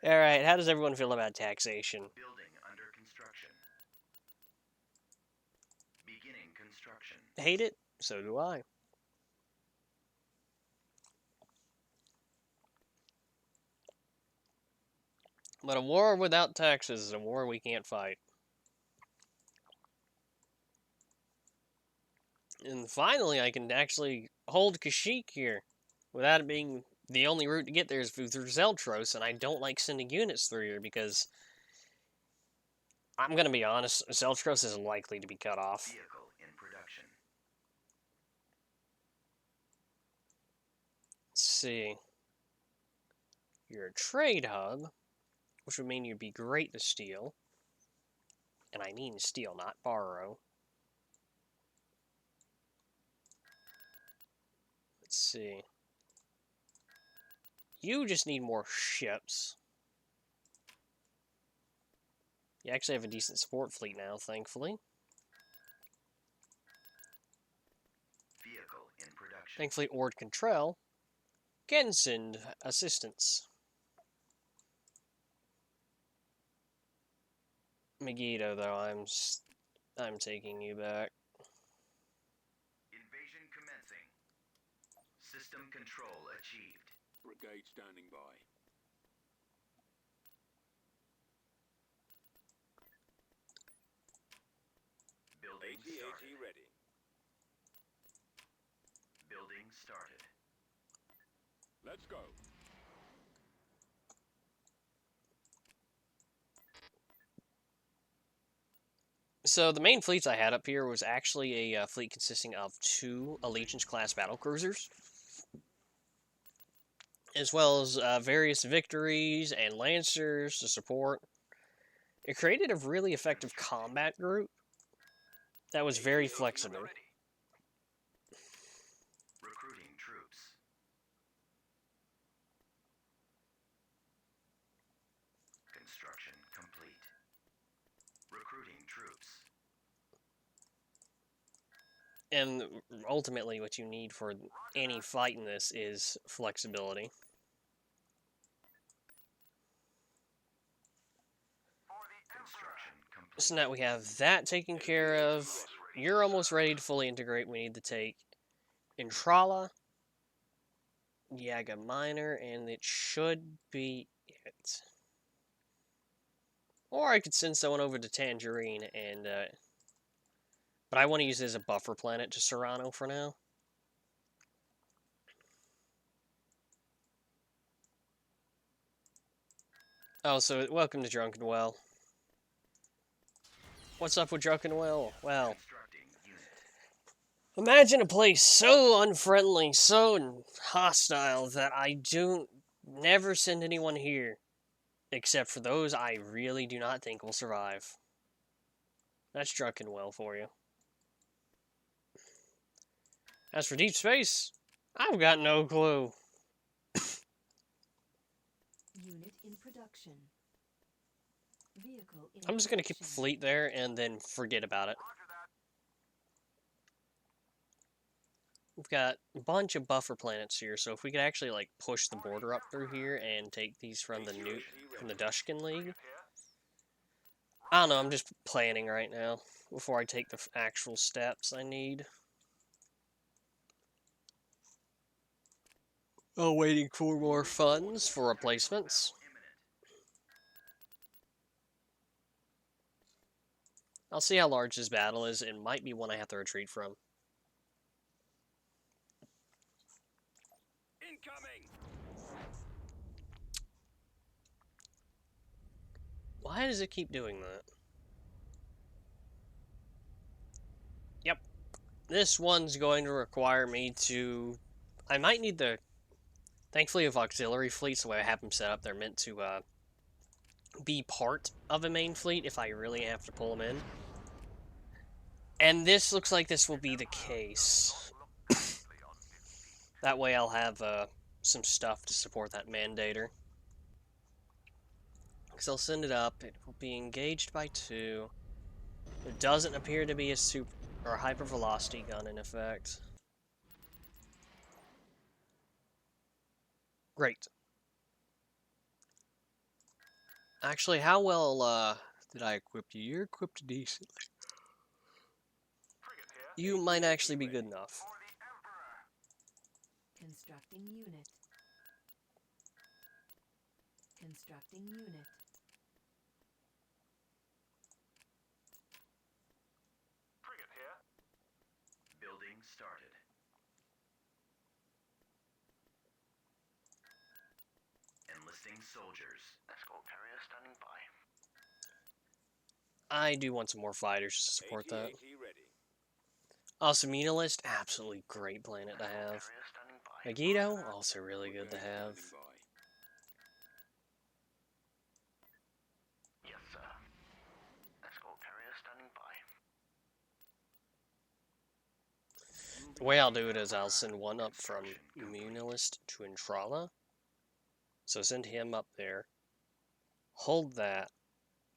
Alright, how does everyone feel about taxation? Building under construction. Beginning construction. Hate it? So do I. But a war without taxes is a war we can't fight. And finally, I can actually hold Kashyyyk here without it being the only route to get there is through Zeltros, and I don't like sending units through here because I'm going to be honest, Zeltros is likely to be cut off. Vehicle in production. Let's see. You're a trade hub, which would mean you'd be great to steal. And I mean steal, not borrow. Let's see. You just need more ships. You actually have a decent support fleet now, thankfully. Vehicle in production. Thankfully, Ord Contrell can send assistance. Megiddo, though, I'm taking you back. Invasion commencing. System control achieved. Brigade standing by. Building 80-80 started. ready. Building started. Let's go. So the main fleets I had up here was actually a fleet consisting of 2 Allegiance-class battlecruisers, as well as various Victories and Lancers to support. It created a really effective combat group that was very flexible. Recruiting troops. Construction complete. Recruiting troops. And ultimately, what you need for any fight in this is flexibility. Construction complete. So now we have that taken care of. You're almost ready to fully integrate. We need to take Intrala, Yaga Minor, and it should be it. Or I could send someone over to Tangerine and but I want to use it as a buffer planet to Serrano for now. Oh, so welcome to Drunken Well. What's up with Drunken Well? Well, Constructing unit. imagine a place so unfriendly, so hostile that I do never send anyone here, except for those I really do not think will survive. That's Drunken Well for you. As for deep space, I've got no clue. Unit in production. Vehicle in I'm just gonna keep the production. fleet there and then forget about it. We've got a bunch of buffer planets here, so if we could actually like push the border up through here and take these from the Dushkin League. I don't know, I'm just planning right now before I take the actual steps I need. Oh, waiting for more funds for replacements. I'll see how large this battle is. It might be one I have to retreat from. Incoming! Why does it keep doing that? Yep. This one's going to require me to... I might need the... Thankfully, of auxiliary fleets, the way I have them set up, they're meant to be part of a main fleet if I really have to pull them in. And this looks like this will be the case. That way I'll have some stuff to support that mandator. Because I'll send it up, it will be engaged by 2. There doesn't appear to be a super or hypervelocity gun in effect. Great. Actually, how well did I equip you? You're equipped decently. Frigate here. You might actually be good enough. Constructing unit. Constructing unit. Frigate here. Building started. Enlisting soldiers. Escort carrier standing by. I do want some more fighters to support that. 80 ready. Also, Munalist, absolutely great planet to have. Carrier standing by. Megiddo, also really good to have. Standing by. Yes, sir. Escort carrier standing by. The way I'll do it is I'll send one up from Munalist to Intrala. So send him up there. Hold that.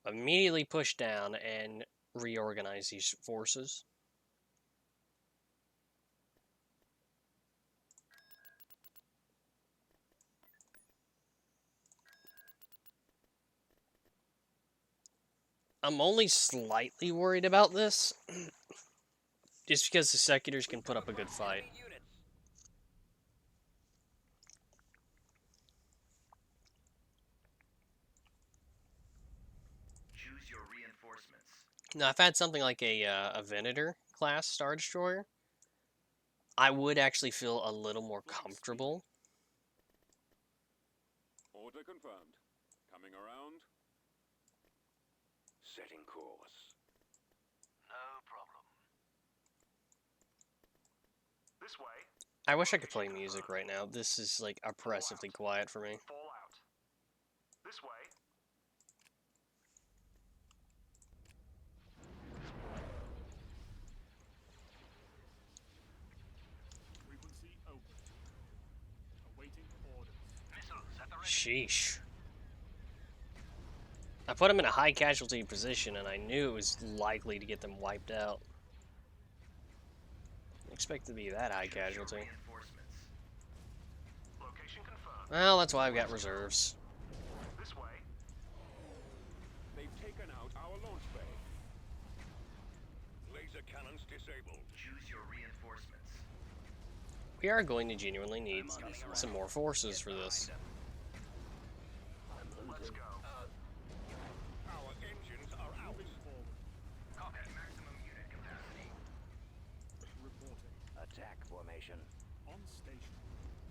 Immediately push down and reorganize these forces. I'm only slightly worried about this. Just because the Seculars can put up a good fight. Enemy units. Choose your reinforcements. Now, if I had something like a Venator class Star Destroyer, I would actually feel a little more comfortable. Order confirmed. Coming around. Setting course. No problem. This way. I wish I could play music right now. This is like oppressively quiet for me. Fall out. This way. Sheesh. I put them in a high casualty position, and I knew it was likely to get them wiped out. Didn't expect it to be that high Choose your casualty. reinforcements. Location confirmed. Well, that's why I've got reserves. This way. They've taken out our launch bay. Laser cannons disabled. Choose your reinforcements. We are going to genuinely need some more forces for this. Let's go. Our engines are out. Copy. Maximum unit capacity. Reporting. Attack formation. On station.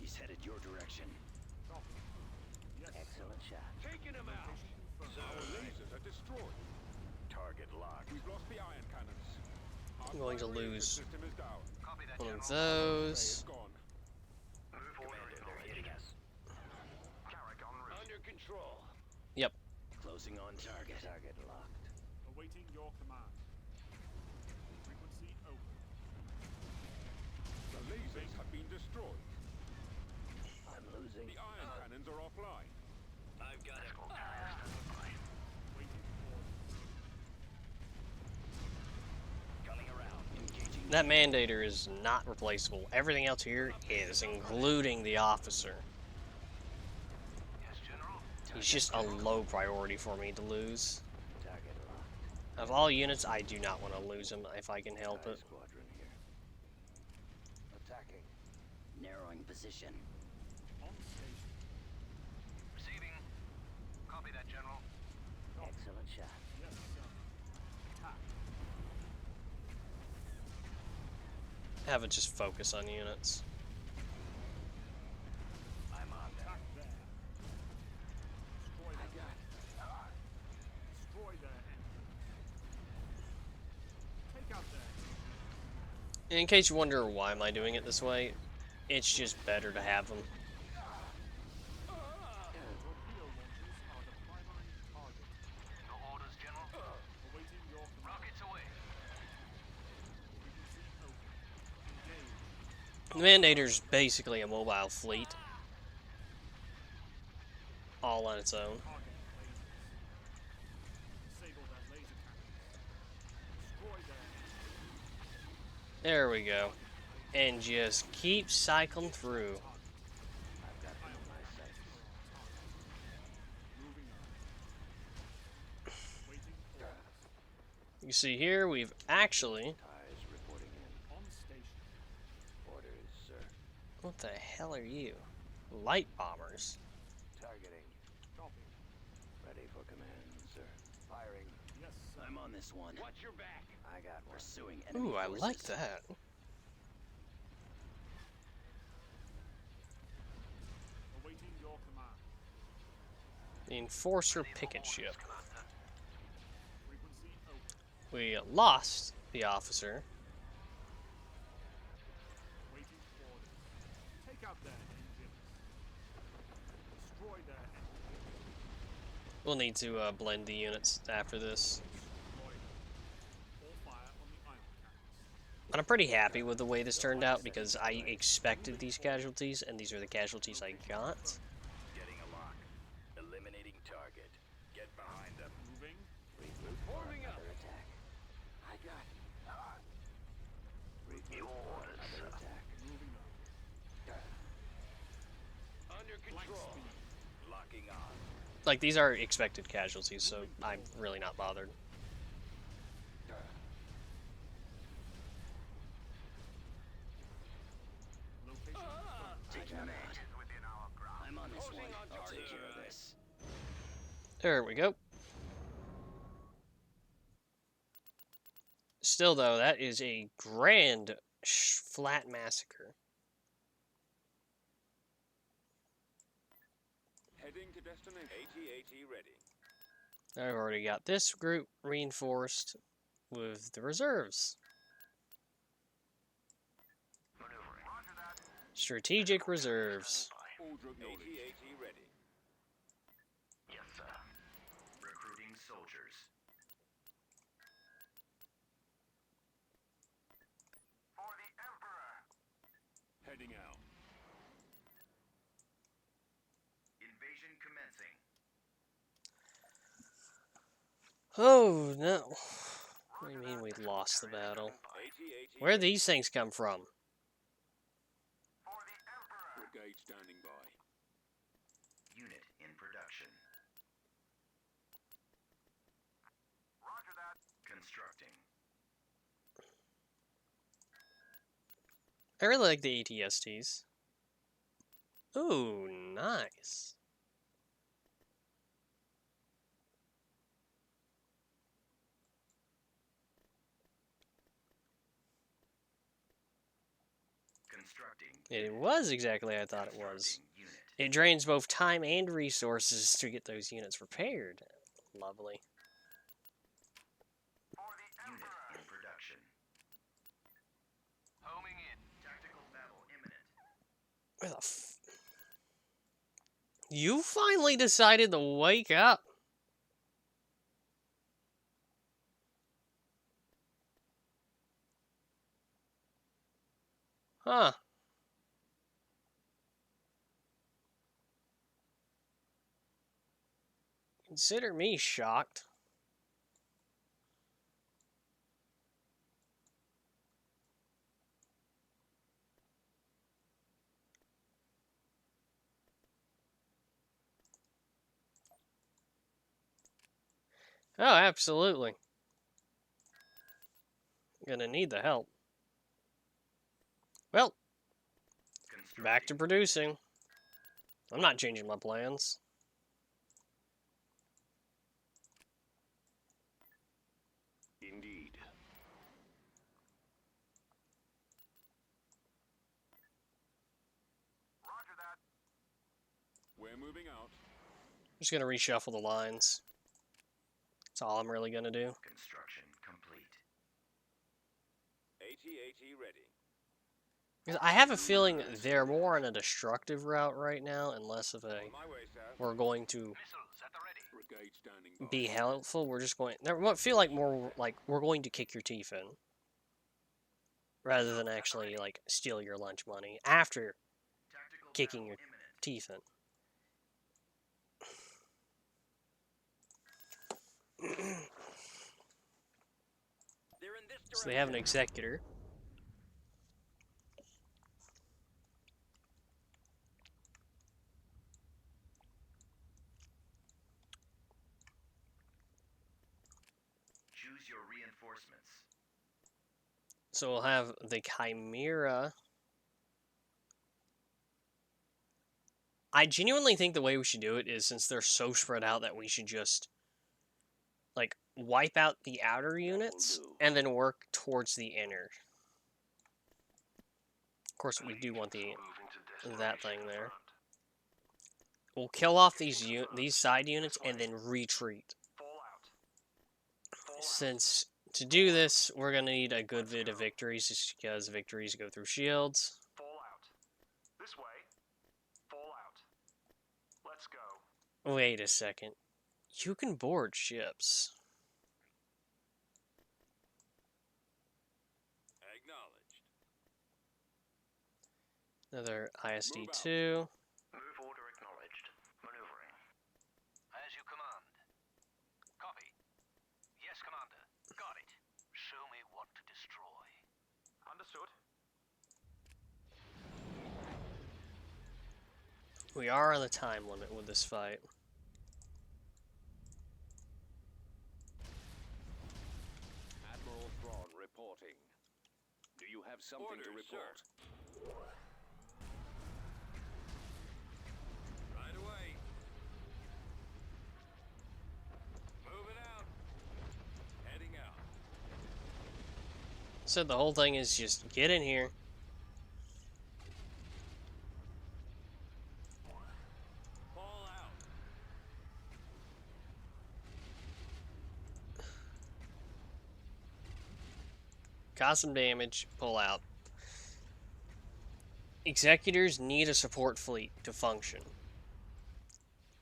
He's headed your direction. Yes. Excellent shot. Taking him out. Our lasers are destroyed. Target locked. We've lost the ion cannons. Our I'm going to primary lose system is down. Copy that, one of General. It's those. gone. Commander, they're hitting us. Carrick en route. Under control. Yep. Closing on target. Target locked. Awaiting your command. Frequency open. The lasers have been destroyed. I'm losing. The ion cannons are offline. I've got it. Waiting for Coming around. Engaging. That mandator is not replaceable. Everything else here is, including the officer. Yes, General. He's just a low priority for me to lose. Target locked. Of all units, I do not want to lose him if I can help it. Squadron here. Attacking. Narrowing position. on station. Receiving. Copy that, General. Excellent shot. Yes, sir. Attack. Have it just focus on units. I'm on that. Attack there. Destroy I them. got it. Destroy their engines. Take out their In case you wonder why am I doing it this way, it's just better to have them. torpedo launchers are the primary target. No orders, General. Awaiting your command. Rockets away. Frequency open. Engage. The Mandator's basically a mobile fleet. All on its own. Target lasers. Disable their laser cannons. Destroy their engines. There we go. And just keep cycling through. I've got them on my sights. Moving on. Waiting orders. You see here, we've actually... Ties reporting in. On station. Orders, sir. What the hell are you? Light bombers. Targeting. Copy. Ready for command, sir. Firing. Yes, sir. I'm on this one. Watch your back. I got one. Pursuing enemy Ooh, I forces. like that. Awaiting your command. The Enforcer picket ship. Frequency open. We lost the officer. Waiting orders. Take out their engines. Destroy their engines. We'll need to blend the units after this. Destroy them. All fire on the ion cannons. But I'm pretty happy with the way this turned out because I expected these casualties, and these are the casualties I got. Getting a lock. Eliminating target. Get behind them. Moving. Regroup for another attack. I got it. Regroup for another attack. Moving on. Under Blank control. speed. Locking on. Like, these are expected casualties, so I'm really not bothered. Location confirmed. Taking them out. I'm on this one. I'll take care of this. There we go. Still, though, that is a grand flat massacre. Heading to destination. AT-AT ready. I've already got this group reinforced with the reserves. Strategic reserves. Aldrich AT-AT ready. Yes, sir. Recruiting soldiers. For the Emperor. Heading out. Invasion Oh no. What do you mean we lost the battle? 80, Where do these things come from? Brigade standing by. Unit in production. Roger that. Constructing. I really like the ATSTs. Ooh, nice. Constructing. It was exactly how I thought it was. Constructing unit. It drains both time and resources to get those units repaired. Lovely. Unit in production. Homing in. Tactical battle imminent. Where the You finally decided to wake up. Huh. Consider me shocked. Oh, absolutely. Gonna need the help. Well, back to producing. I'm not changing my plans. Indeed. Roger that. We're moving out. Just gonna reshuffle the lines. That's all I'm really gonna do. Construction complete. 80 ready. Because I have a feeling they're more on a destructive route right now, and less of a On my way, sir. we're going to Missiles at the ready. Brigade standing by. be helpful. We're just going. They feel like more like we're going to kick your teeth in, rather than actually like steal your lunch money after Tactical kicking battle your imminent. teeth in. They're in this So they have an executor. Choose your reinforcements. So we'll have the Chimera. I genuinely think the way we should do it is, since they're so spread out, that we should just like wipe out the outer units and then work towards the inner. Of course, we do want the Moving to that destination thing there. confirmed. We'll kill off these side units and then retreat. Fallout. Fallout. Since to do this, we're gonna need a good bit of victories, just because victories go through shields. Fallout. This way. Fallout. Let's go. Wait a second. You can board ships. Acknowledged. Another ISD-2. Move order acknowledged. Maneuvering. As you command. Copy. Yes, Commander. Got it. Show me what to destroy. Understood. We are on the time limit with this fight. Admiral Thrawn reporting. Do you have something to report? Right away. Moving out. Heading out. So the whole thing is just get in here. Fall out. Cause some damage, pull out. Executors need a support fleet to function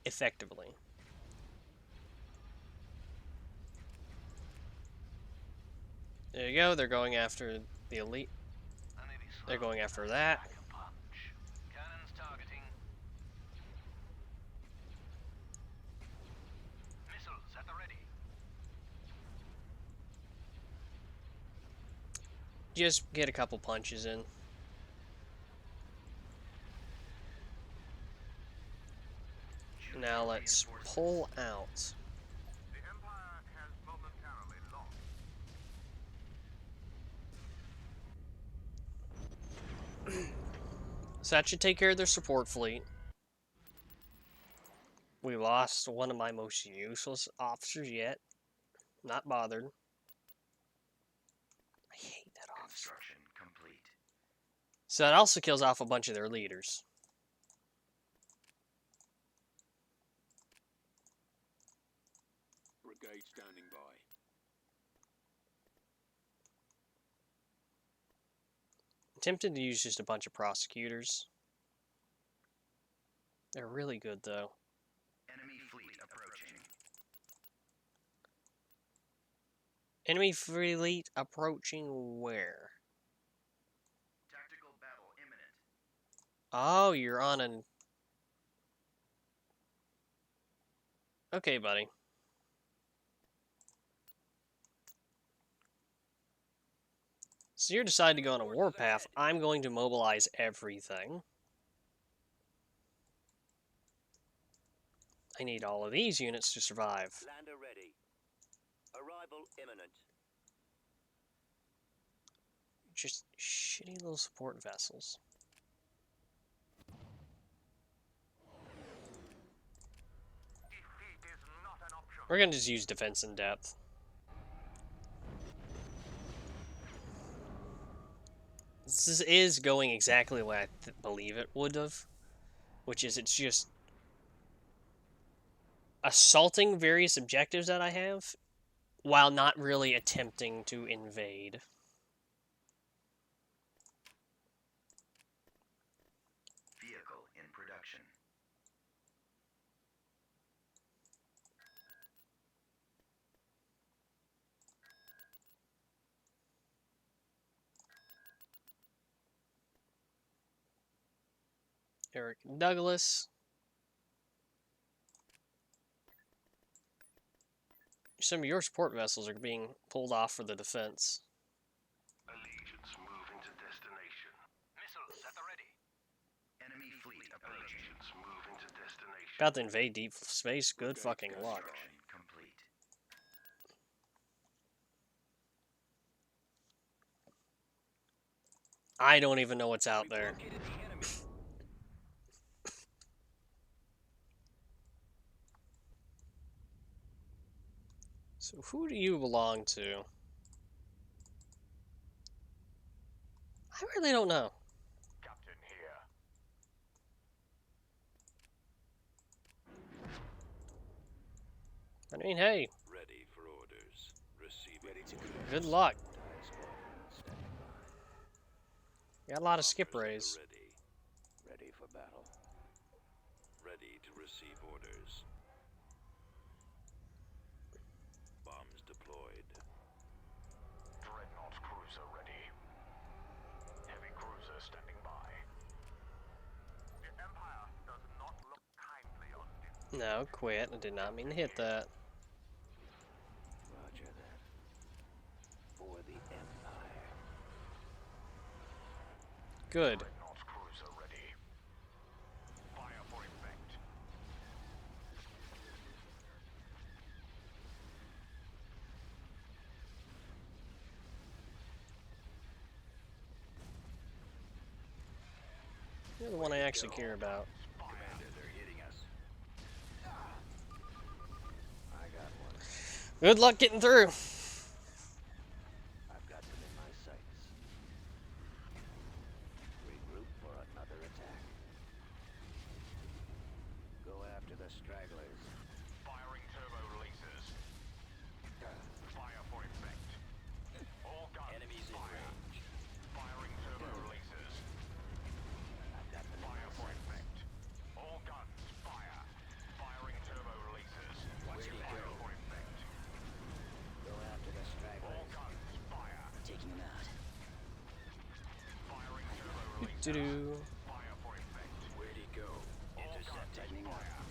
effectively. There you go, they're going after the elite. They're going after that. Punch. Cannons targeting. Missiles at the ready. Just get a couple punches in. Now let's pull out. The Empire has momentarily lost. So that should take care of their support fleet. We lost one of my most useless officers yet. Not bothered. I hate that officer. Construction complete. So that also kills off a bunch of their leaders. Brigade standing by. I'm tempted to use just a bunch of prosecutors. They're really good though. Enemy fleet approaching. Enemy fleet approaching where? Tactical battle imminent. Oh, you're on an... Okay, buddy. So you decide to go on a warpath. I'm going to mobilize everything. I need all of these units to survive. Lander ready. Arrival imminent. Just shitty little support vessels. Defeat is not an option. We're going to just use defense in depth. This is going exactly the way I believe it would have. Which is, it's just assaulting various objectives that I have, while not really attempting to invade. Vehicle in production. Eric Douglas. Some of your support vessels are being pulled off for the defense. Allegiance moving to destination. Missiles at the ready. Enemy fleet approaching. Allegiance moving to destination. About to invade deep space, good fucking luck. Construction complete. I don't even know what's out there. Located the enemy. So who do you belong to? I really don't know. Captain here. I mean, hey, Ready for orders. Receive ready to good luck. Got a lot of skip rays. Ready. Ready for battle. Ready to receive orders. Bombs deployed. Dreadnought cruiser ready. Heavy cruiser standing by. The Empire does not look kindly on defeat. No, quit. I did not mean to hit that. Roger that. For the Empire. Good. Dreadnought cruiser ready. Fire for effect. You're the one I actually care about. Commander, they're hitting us. I got one. Good luck getting through. I've got them in my sights. Regroup for another attack. Go after the stragglers. Firing turbo releases. Fire for effect. All guns Enemies in fire. range. Firing turbo releases. I've got them in Fire my for sights. effect. All guns fire. Firing turbo releases. Where'd he Fire go? for effect. Go after the All stragglers. guns fire. Taking him out. Firing turbo releases. Doo-doo. Fire for effect. Where'd he go? Intercept tightening up. Fire.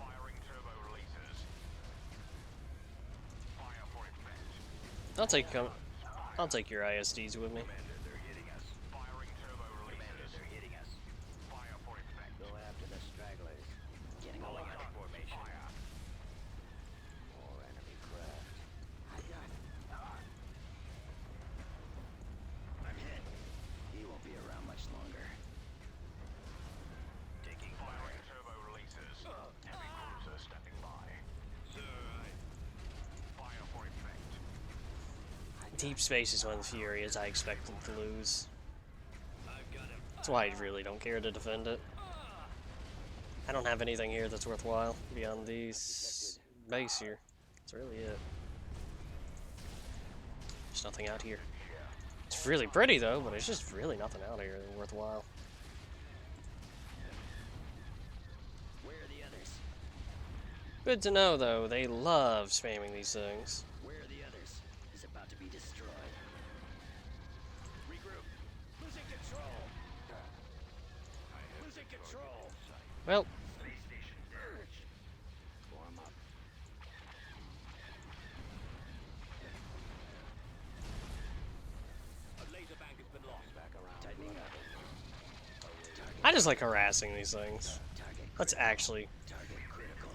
Firing turbo releases. Fire for effect. I'll take I'll take your ISDs with me. Commander, they're hitting us. Firing turbo releases. Commander, they're hitting us. Fire for effect. Go after the stragglers. Getting a Rolling lock. out formation. Fire. More enemy craft. I got it. I'm hit. He won't be around much longer. Taking fire. Turbo releases. Heavy cruiser stepping by. Sir, fire for effect. Deep space is one of the few areas I expect them to lose. I've got him. That's why I really don't care to defend it. I don't have anything here that's worthwhile beyond these base here. That's really it. There's nothing out here. It's really pretty though, but it's just really nothing out here worthwhile. Where are the others? Good to know though, they love spamming these things. Where are the others? He's about to be destroyed. Regroup. Losing control. Losing control. Well, Space station damaged. Form up. A laser bank has been lost. Back around. Tightening up. I just like harassing these things. Target. Let's actually, Target critical.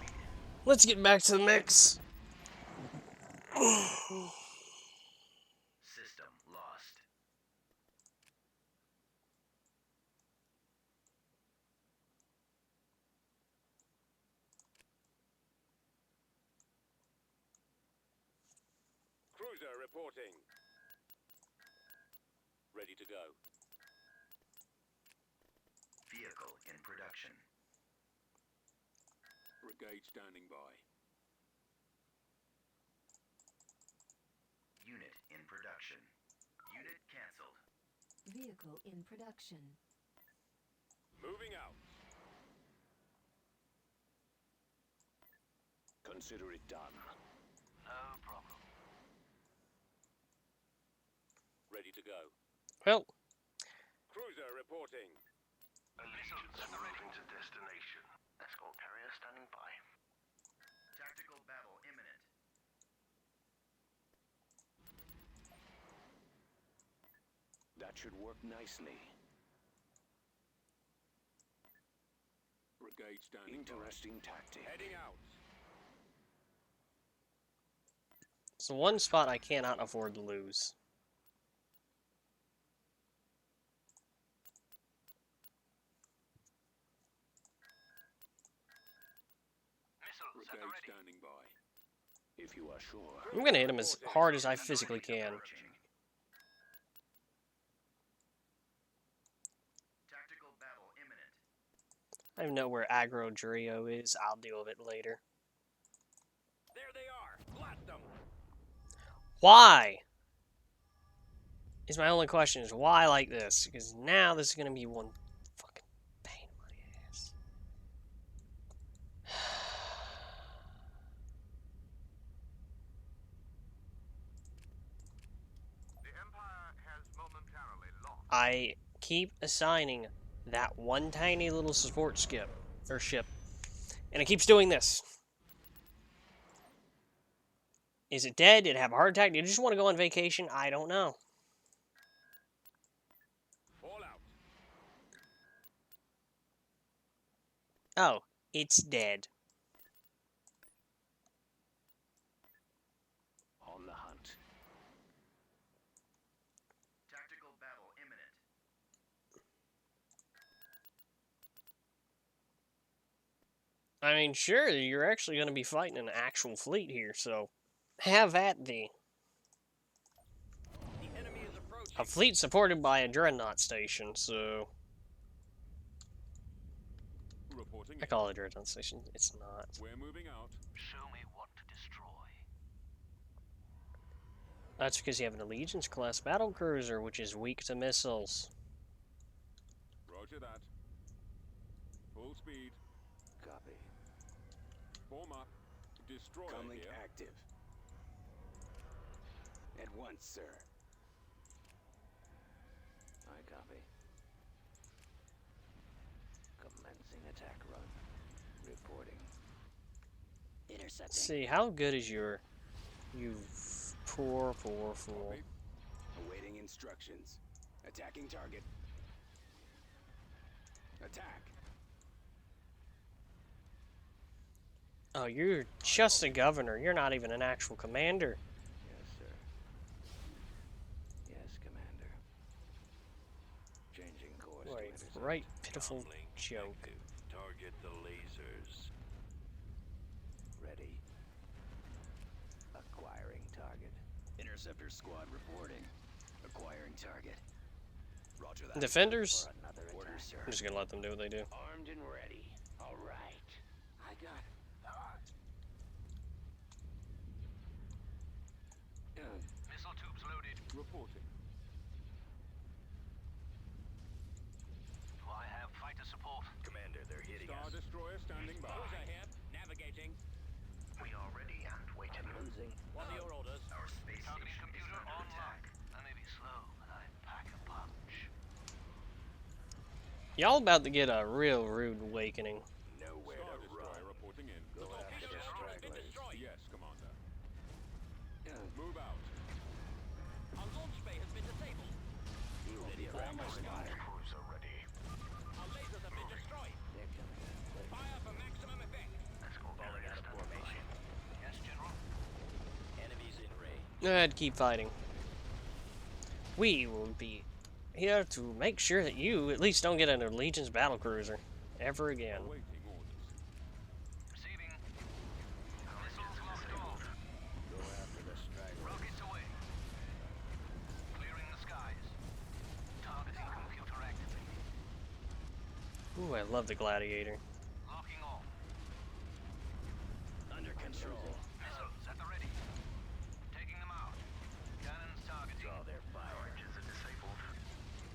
let's get back to the mix. System lost. Cruiser reporting. Ready to go. Vehicle in production. Brigade standing by. Unit in production. Unit cancelled. Vehicle in production. Moving out. Consider it done. No problem. Ready to go. Well, Cruiser reporting. Missiles at the ready. Moving to destination. Escort carrier standing by. Tactical battle imminent. That should work nicely. Brigade standing Interesting tactic. by. Heading out. it's the one spot I cannot afford to lose. Missiles at the Brigade ready. standing by. If you are sure. I'm gonna hit him as hard as I physically can. Tactical battle imminent. I don't know where aggro Drio is. I'll deal with it later. There they are. Blast them. Why? Is my only question is why like this? Because now this is gonna be one fucking pain in my ass. The Empire has momentarily lost. I keep assigning that one tiny little support ship, and it keeps doing this. Is it dead? Did it have a heart attack? Did it just want to go on vacation? I don't know. All out. Oh, it's dead. On the hunt. Tactical battle imminent. I mean, sure, you're actually going to be fighting an actual fleet here, so have at thee. The enemy is approaching. A fleet supported by a dreadnought station, so Reporting. I call it a dreadnought station. It's not. We're moving out. Show me what to destroy. That's because you have an Allegiance class battle cruiser, which is weak to missiles. Roger that. Full speed. Copy. Form up. Destroyer Comlink here. active. At once, sir. I copy. Commencing attack run. Reporting. Intercepting. Let's see, how good is your... You poor fool. Copy. Awaiting instructions. Attacking target. Attack. Oh, you're just a governor. You're not even an actual commander. Yes, sir. Yes, Commander. Changing course What to a intercept. right pitiful Comlink joke. active. Target the lasers. Ready. Acquiring target. Interceptor squad reporting. Acquiring target. Roger that. Defenders? For another Orders, attack. sir. I'm just gonna let them do what they do. Armed and ready. All right. I got it. Missile tubes loaded. Reporting. Do I have fighter support? Commander, they're hitting Star us. Destroyer standing by. Those here. Navigating. We are ready and waiting. Losing. What are your orders? Our space Targeting station is computer under online. attack. I may be slow, but I pack a punch. Y'all about to get a real rude awakening. Nowhere Star to Destroyer run. reporting in. Go after the stragglers. Yes, Commander. Move out. Our launch bay has been disabled. You will be around my spot. Cruiser ready. Our lasers have been destroyed. They're coming in quick. Fire for maximum effect. Escort Falling carrier out of standing by. formation. Yes, General. Enemies in range. Go ahead, keep fighting. We will be here to make sure that you at least don't get an Legion's battlecruiser ever again. Awaiting orders. Receiving. Missiles locked on. Go after the stragglers. Rockets away. Clearing the skies. Targeting computer activated. Ooh, I love the Gladiator. Locking on. Under control. Missiles at the ready. Taking them out. Cannons targeting. Draw their fire. Engines are disabled.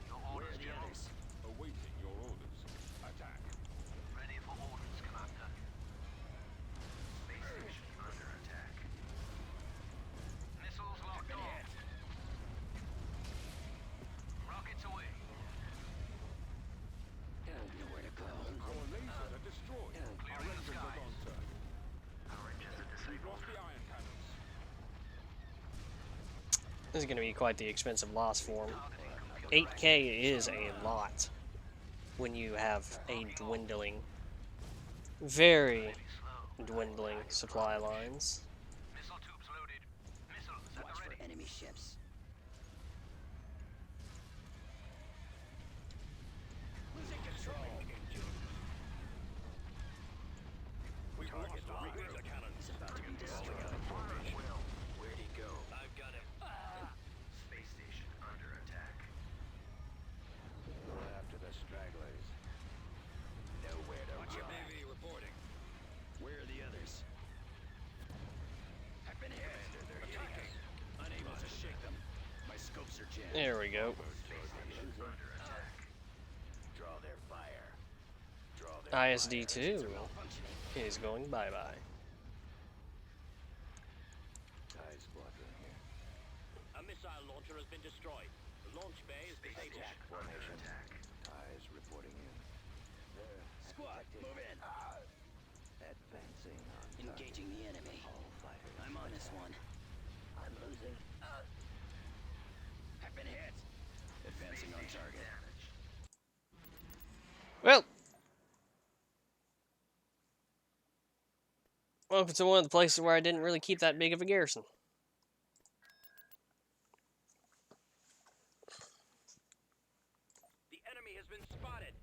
Your Where orders, are the General. others? Awaiting your orders. Attack. Ready for orders, Commander. Space station under attack. Missiles locked on. Rockets away. Nowhere to go. Our lasers are destroyed. Our Clearing the engines are skies. gone, sir. Our engines are We've disabled. lost the iron cannons. This is going to be quite the expensive loss for him. 8K is a lot when you have a dwindling, very dwindling supply lines. Missile tubes loaded. Missiles at the ready. Enemy ships. Losing control. We've lost our laser cannons. About to be destroyed. Where'd he go? I've got him. Space station under attack. Go after the stragglers. Nowhere to Watch your run. baby reporting. Where are the others? I've been hit. They're hitting us. Unable to shake them. My scopes are jammed. There we go. Under attack. Draw their fire. Draw their ISD2 malfunctioning. is going bye-bye. TIE squadron here. A missile launcher has been destroyed. The launch bay is Space disabled. station under attack. TIEs reporting in. There. Squad, move in. Advancing on target. Engaging the enemy. All fighters. I'm on this one. I'm losing. I've been hit. Advancing on target. Well, welcome to one of the places where I didn't really keep that big of a garrison. The enemy has been spotted.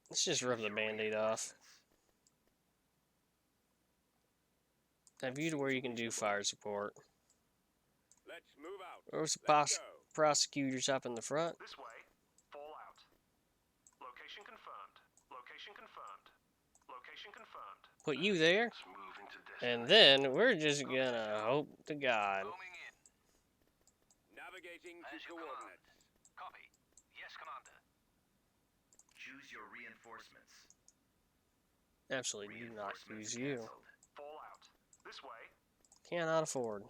Let's just rip the band-aid off. Have you to where you can do fire support. Let's move out. There's the Let's go. prosecutors up in the front. This way. Fallout. Location confirmed. Location confirmed. Location confirmed. Put you there. Let's move into destination. And then we're just gonna hope to God. Homing in. Navigating to As you command. coordinates. Copy. Yes, Commander. Choose your reinforcements. Absolutely do not use you. Canceled. Fallout. This way. Cannot afford.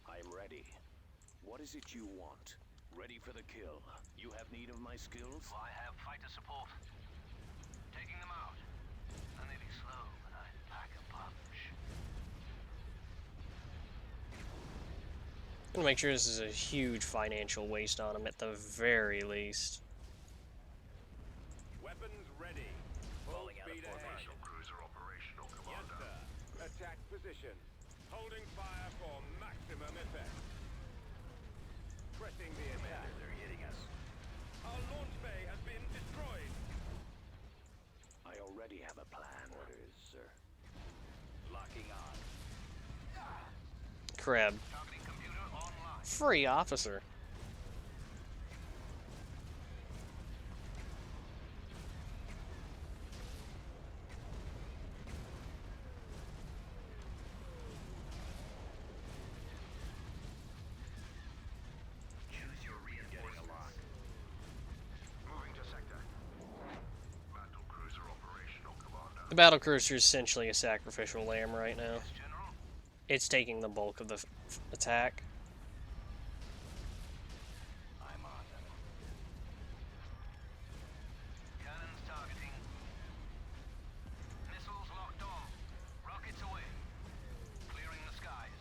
I'm ready. What is it you want? Ready for the kill. You have need of my skills? I have fighter support. Taking them out. I may be slow, but I pack a punch. I'm gonna make sure this is a huge financial waste on him at the very least. Weapons ready. Full Falling out of speed ahead. formation. Cruiser operational, Yes, Commander. sir. Attack position. Holding fire for maximum effect. Pressing the attack. They're hitting us. Our launch bay has been destroyed. I already have a plan. Orders, sir. Locking on. Crab. Targeting computer online. Free officer. Choose your reinforcements. Moving to sector. Battle cruiser operational, Commander. The battle cruiser is essentially a sacrificial lamb right now. Yes, General. It's taking the bulk of the attack. I'm on them. Cannons targeting. Missiles locked on. Rockets away. Clearing the skies.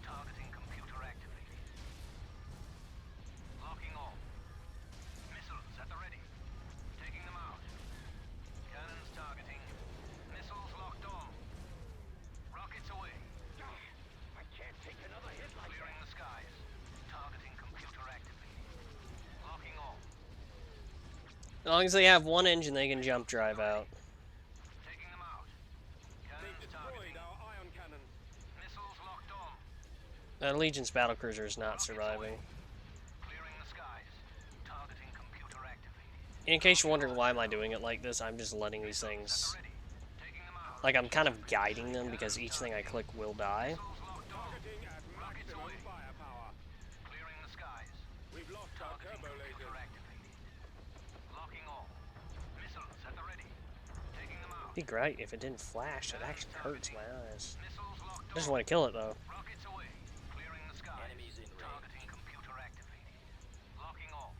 Targeting computer activated. Locking on. Missiles at the ready. Taking them out. Cannons targeting. Missiles locked on. Rockets away. I can't take another hit like Clearing the skies. Targeting computer activated. Locking on. As long as they have one engine, they can jump drive out. Taking them out. They've Cannons destroyed targeting. our ion cannons. Missiles locked on. The Legion's battle cruiser is not surviving. Clearing the skies. Targeting computer activated. In case you're wondering why am I doing it like this, I'm just letting these things... Ready. Taking them out. Like, I'm kind of guiding them because each thing I click will die. Missiles locked on. Targeting at maximum away. firepower. Clearing the skies. We've lost our Targeting turbo computer lasers. activated. Locking on. Missiles at the ready. Taking them out. It'd be great if it didn't flash. It actually hurts my eyes. Missiles locked I just on. want to kill it, though. Rockets away. Clearing the skies. Enemies in range. Targeting computer activated. Locking on.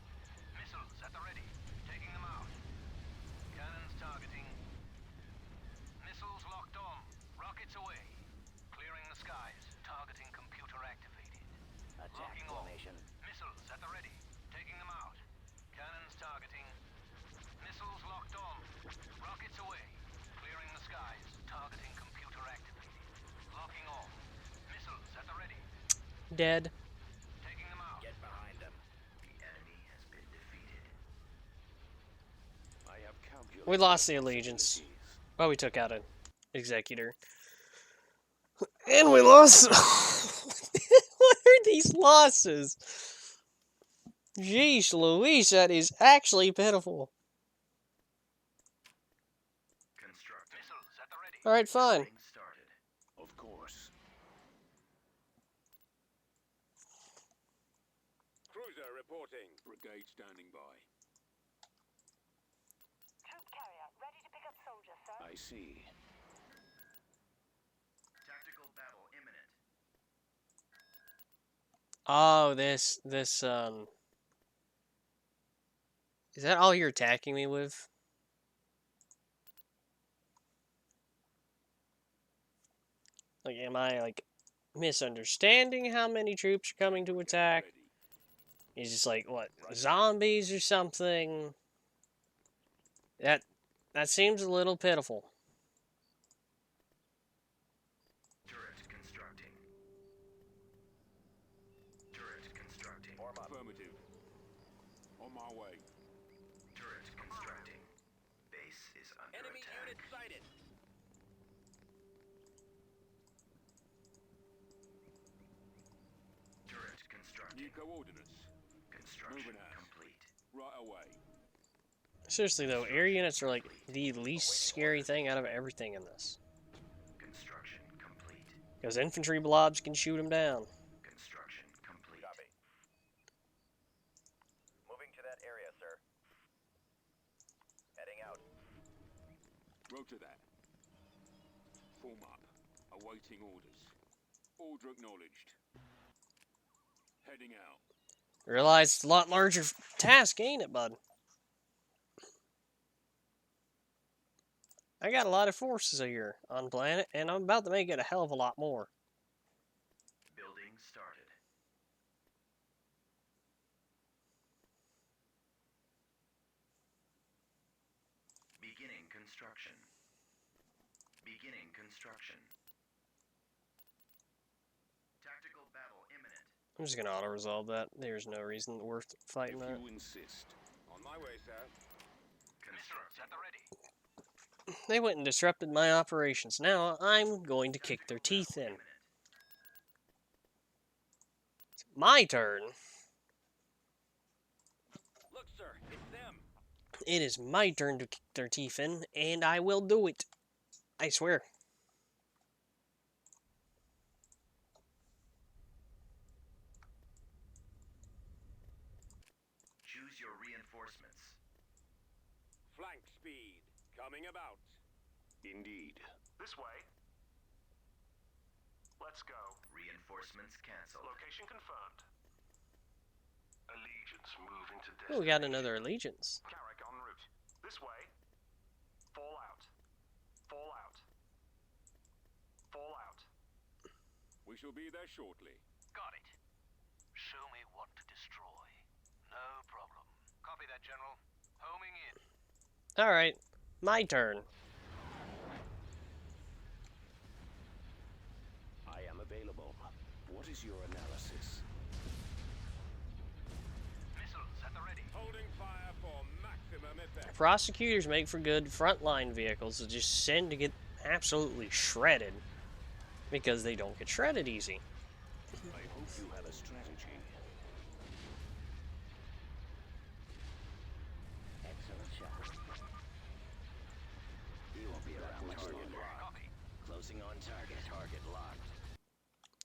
Missiles at the ready. Taking them out. Cannons targeting. Missiles locked on. Rockets away. Clearing the skies. Targeting computer activated. Attack Locking on. formation. Missiles at the ready. Taking them out. Cannons targeting. Missiles locked on. Rockets away. Clearing the skies. Targeting computer activated. Locking on. Missiles at the ready. Dead. Taking them out. Get behind them. The enemy has been defeated. I have calculated. We lost the allegiance. possibilities. Well, we took out an executor. And we lost... What are these losses? Jeez Louise, that is actually pitiful. Constructing. Missiles at the ready. Alright, fine. Getting started. Of course. Cruiser reporting. Brigade standing by. Troop carrier, ready to pick up soldiers, sir. I see. Tactical battle imminent. Oh, this, is that all you're attacking me with? Like, am I, like, misunderstanding how many troops are coming to attack? Ready. He's just like, what, zombies or something? That seems a little pitiful. Turret constructing. Turret constructing. Affirmative. On my way. Turret constructing. Base is under attack. sighted. Turret constructing. New coordinates. Construction Moving out. complete. Right away. Seriously, though, air units are, like, the least scary thing out of everything in this. Construction complete. Because infantry blobs can shoot them down. Construction complete. Copy. Moving to that area, sir. Heading out. Roger that. Form up. Awaiting orders. Order acknowledged. Heading out. Realize it's a lot larger task, ain't it, bud? I got a lot of forces here on planet, and I'm about to make it a hell of a lot more. Building started. Beginning construction. Beginning construction. Tactical battle imminent. I'm just gonna auto-resolve that. There's no reason worth fighting that. You insist. On my way, sir. Missiles at the ready. They went and disrupted my operations. Now I'm going to kick their teeth in. It's my turn. Look, sir, it's them. It is my turn to kick their teeth in, and I will do it. I swear. Choose your reinforcements. Flank speed. Coming about. Indeed. This way. Let's go. Reinforcements canceled. Location confirmed. Allegiance moving to Oh, we got another allegiance. Carrick en route. This way. Fall out. Fall out. Fall out. We shall be there shortly. Got it. Show me what to destroy. No problem. Copy that, General. Homing in. Alright, my turn. I am available. What is your analysis? Missiles at the ready. Holding fire for maximum effect. Prosecutors make for good frontline vehicles that just tend to get absolutely shredded because they don't get shredded easy. I hope you have a strategy. Excellent shot. You won't be around much longer. Copy. Closing on target. Target locked.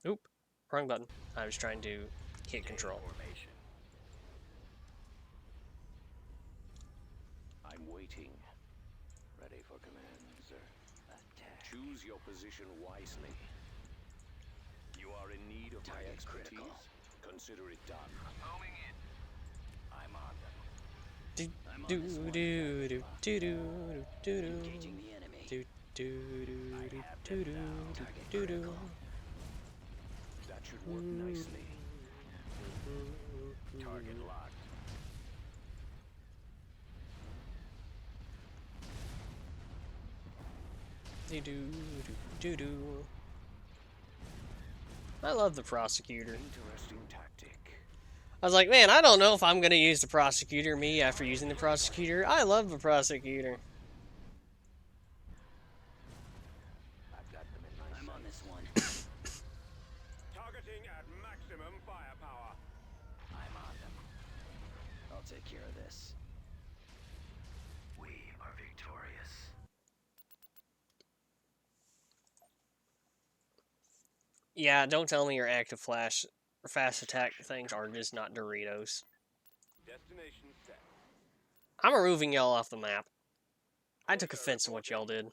Oop, wrong button. I was trying to hit control. Formation. I'm waiting. Ready for command, sir. Attack. Choose your position wisely. You are in need of my expertise. Critical. Consider it done. Homing in. I'm on them. Do I'm on do this one. do do do do do do Engaging the enemy. do do do I do have do them do now. Target do do. critical. That should work nicely. Target locked. Do do do do. I love the prosecutor. Interesting tactic. I was like, man, I don't know if I'm gonna use the prosecutor me after using the prosecutor. I love the prosecutor. I've got them in my sights. On this one. Targeting at maximum firepower. I'm on them. I'll take care of this. We are victorious. Yeah, don't tell me your active flash or fast attack things are just not Doritos. Destination set. I'm removing y'all off the map. I took offense to what y'all did.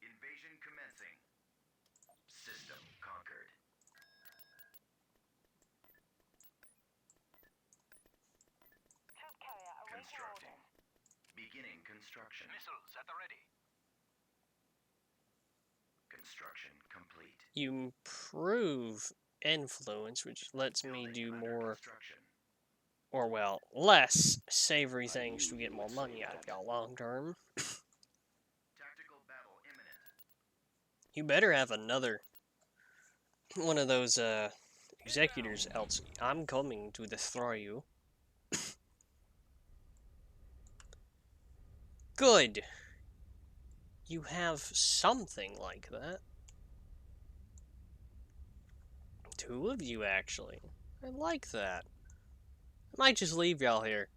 Invasion commencing. System conquered. Troop carrier awaiting Constructing. orders. Beginning construction. Missiles at the ready. Construction complete. You improve influence, which lets me Building do under more, construction. or well, less savory things to get more money out of y'all long term. Tactical battle imminent. You better have another one of those executors, else I'm coming to destroy you. Good. You have something like that. Two of you, actually. I like that. I might just leave y'all here.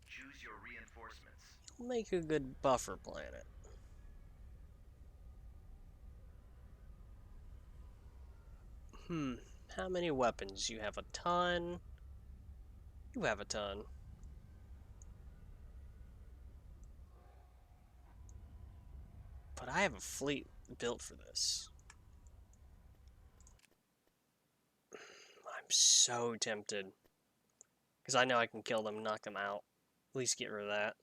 Choose your reinforcements. Make a good buffer planet. How many weapons? You have a ton. You have a ton. But I have a fleet built for this. I'm so tempted. Because I know I can kill them, knock them out. At least get rid of that.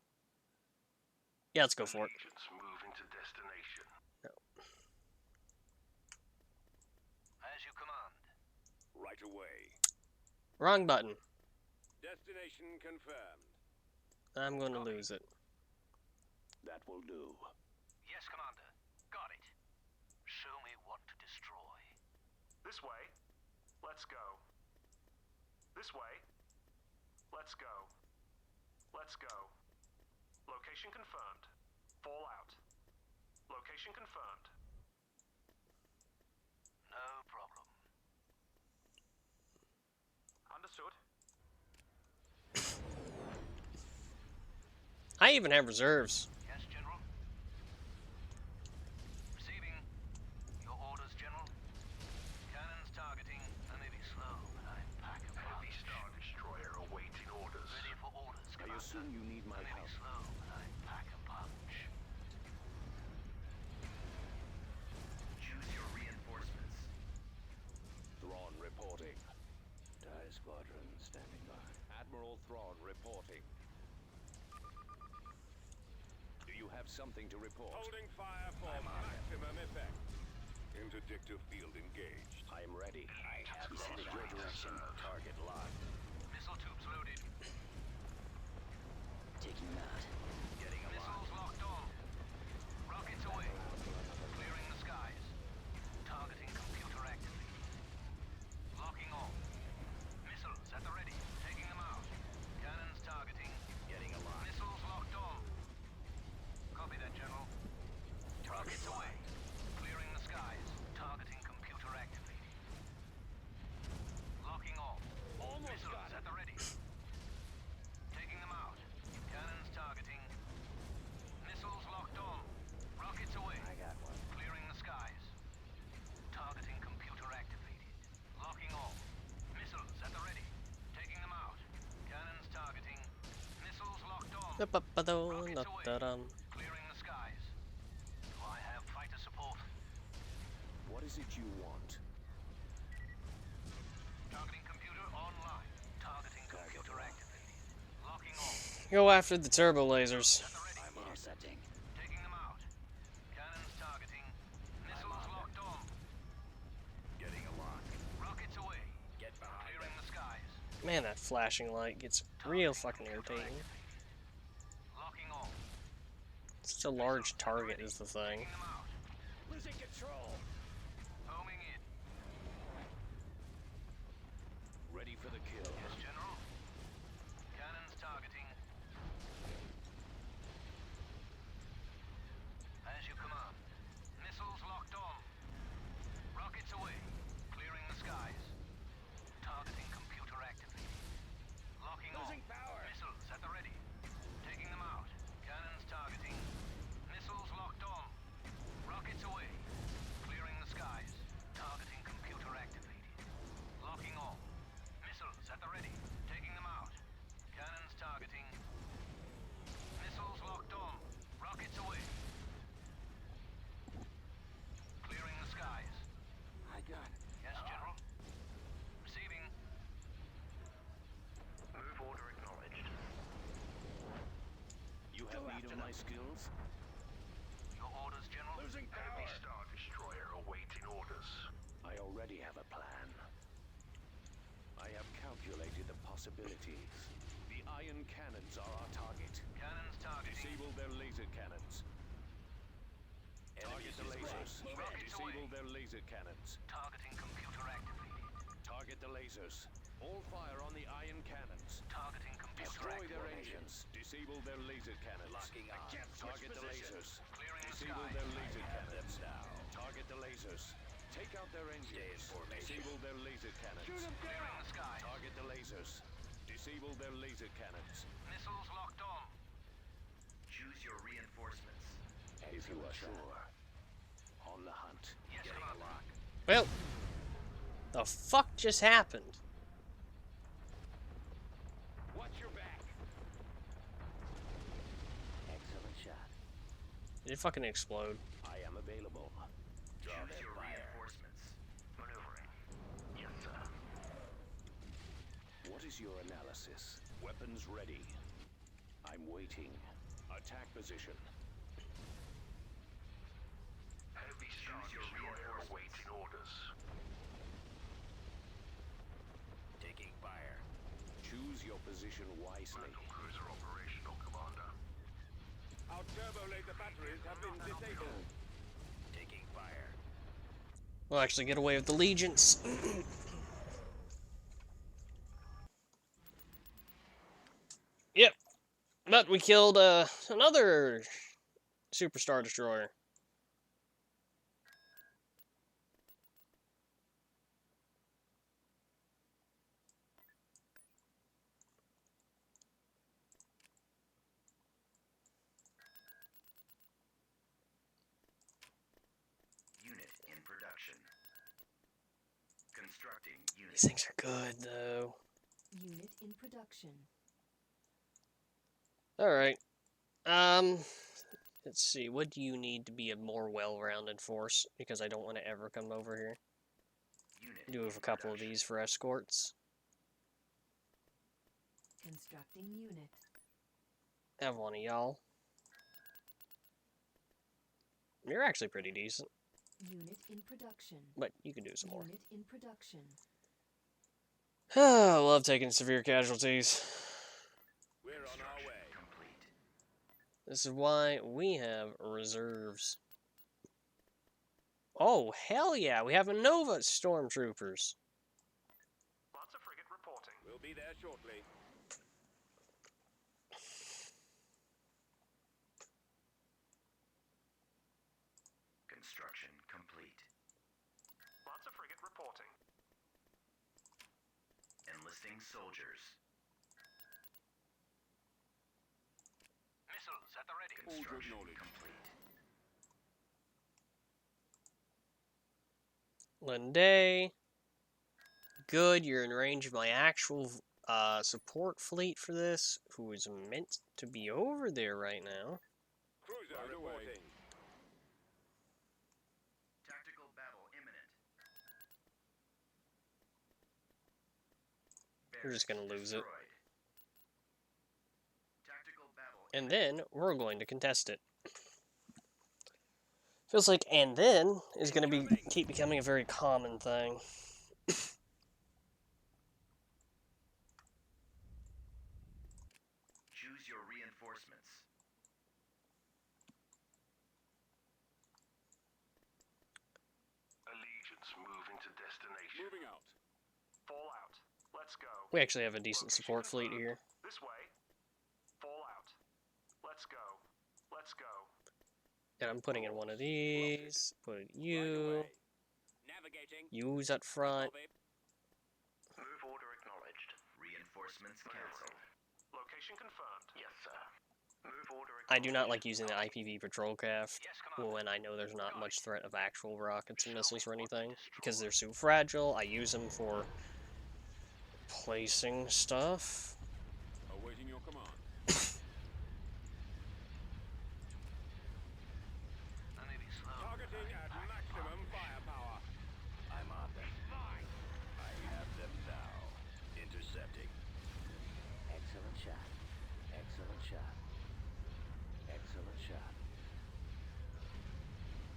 Yeah, let's go for it. Agents moving to destination. As you command. Right away. Wrong button. Destination confirmed. I'm going to lose it. That will do. Yes, Commander. Got it. Show me what to destroy. This way. Let's go. This way. Let's go. Let's go. Location confirmed. Fallout. Location confirmed. No problem. Understood. I even have reserves. Yes, General. Receiving. Your orders, General. Cannons targeting. I may be slow, but I pack a Heavy punch. Star Destroyer awaiting orders. Ready for orders, I Commander. assume you need my I may help. be slow, but I pack a punch. Choose your reinforcements. Thrawn reporting. TIE Squadron standing by. Admiral Thrawn reporting. Do you have something to report? Holding fire for maximum effect. Interdictor field engaged. I am ready. We send it your direction. Target locked. Missile tubes loaded. Taking that. Getting a lock. Missiles locked on. Rockets away. Clearing the skies. Targeting computer activated. Locking on. Missiles at the ready. Taking them out. Cannons targeting. Getting a lock. Missiles locked on. Copy that, General. Rockets away. Clearing the skies. Targeting computer activated. Locking on. Missiles at the ready. Taking them out. Cannons targeting. Missiles locked on. Rockets away. I got one. Clearing the skies. Targeting computer activated. Locking on. Missiles at the ready. Taking them out. Cannons targeting. Missiles locked on. Clearing the skies. Do I have fighter support? What is it you want? Targeting computer online. Targeting computer activated. Locking on. Go after the turbo lasers. At the ready. I'm offsetting. Taking them out. Cannons targeting. Missiles locked on. Getting a lock. Rockets away. Get behind Clearing the skies. Man, that flashing light gets real fucking irritating. Locking on. Such a large target is the thing. Taking them out. Losing control. Homing in. Ready for the kill. Yes, General. Cannons targeting. As you command. Missiles locked on. Rockets away. Clearing the skies. Targeting computer activated. Locking on. Power. Missiles at the ready. Taking them out. Cannons targeting. Missiles locked on. Rockets away. Clearing the skies. Targeting computer activated. Locking on. Missiles at the ready. Taking them out. Cannons targeting. Missiles locked on. Rockets away. Clearing the skies. I got it. Yes, General. Receiving. Move order acknowledged. You have need of my skills? Your orders, General. Heavy Star Destroyer awaiting orders. I already have a plan. I have calculated the possibilities. The iron cannons are our target. Cannons targeting. Disable their laser cannons. Target the lasers. Rockets away. Disable their laser cannons. Targeting computer activated. Target the lasers. All fire on the iron cannons. Targeting computer Destroy their activated. engines. Disable their laser cannons. Locking on. Target the lasers. Clearing the Disable skies. their laser Have them cannons. now. Target the lasers. Take out their engines. formation. Disable their laser cannons. Clearing the skies. Target the lasers. Disable their laser cannons. Missiles locked on. Choose your reinforcements. If you are sure. On the hunt. Yes, Getting a Commander. lock. Well, the fuck just happened? Watch your back. Excellent shot. Did it fucking explode? I am a available. Choose your reinforcements. Maneuvering. Yes, sir. What is your analysis? Weapons ready. I'm waiting. Attack position. Heavy Star Destroyer awaiting orders. Taking fire. Choose your position wisely. Cruiser operational, Commander. Our turbo laser batteries have been disabled. Taking fire. We'll actually get away with the Legions. Yep. But we killed another Superstar Destroyer. Unit in production. Constructing unit. These things are good, though. Unit in production. Alright. Let's see. What do you need to be a more well-rounded force? Because I don't want to ever come over here. Unit Do have a couple of these for escorts. Constructing unit. Have one of y'all. You're actually pretty decent, Unit in production. but you can do some more. Unit in production. I love taking severe casualties. We're on our way. complete. This is why we have reserves. Oh, hell yeah, we have a Nova Stormtroopers. Lots of frigate reporting. We'll be there shortly. Construction complete. Lots of frigate reporting. Enlisting soldiers. Missiles at the ready. Construction acknowledged. complete. Linday. Good, you're in range of my actual support fleet for this, who is meant to be over there right now. Cruiser reporting. Tactical battle imminent. We're just gonna lose it. Destroyed. Tactical battle And then we're going to contest it. Feels like "and then" is going to keep becoming a very common thing. Choose your reinforcements. Allegiance moving to destination. Moving out. Fall out. Let's go. We actually have a decent support fleet here. This way. Fall out. Let's go. Let's go. And I'm putting in one of these. Put Right you. away. Navigating. Use up front. Copy. Move order acknowledged. Reinforcements cancelled. Location confirmed. Yes, sir. Move order I do not acknowledged. like using the IPV patrol craft Yes, Commander. when I know there's not much threat of actual rockets and missiles or anything. Because they're so fragile, I use them for placing stuff. Awaiting your command. I may be slow. Targeting at maximum firepower. I'm on them. I have them now. Intercepting. Excellent shot. Excellent shot. Excellent shot.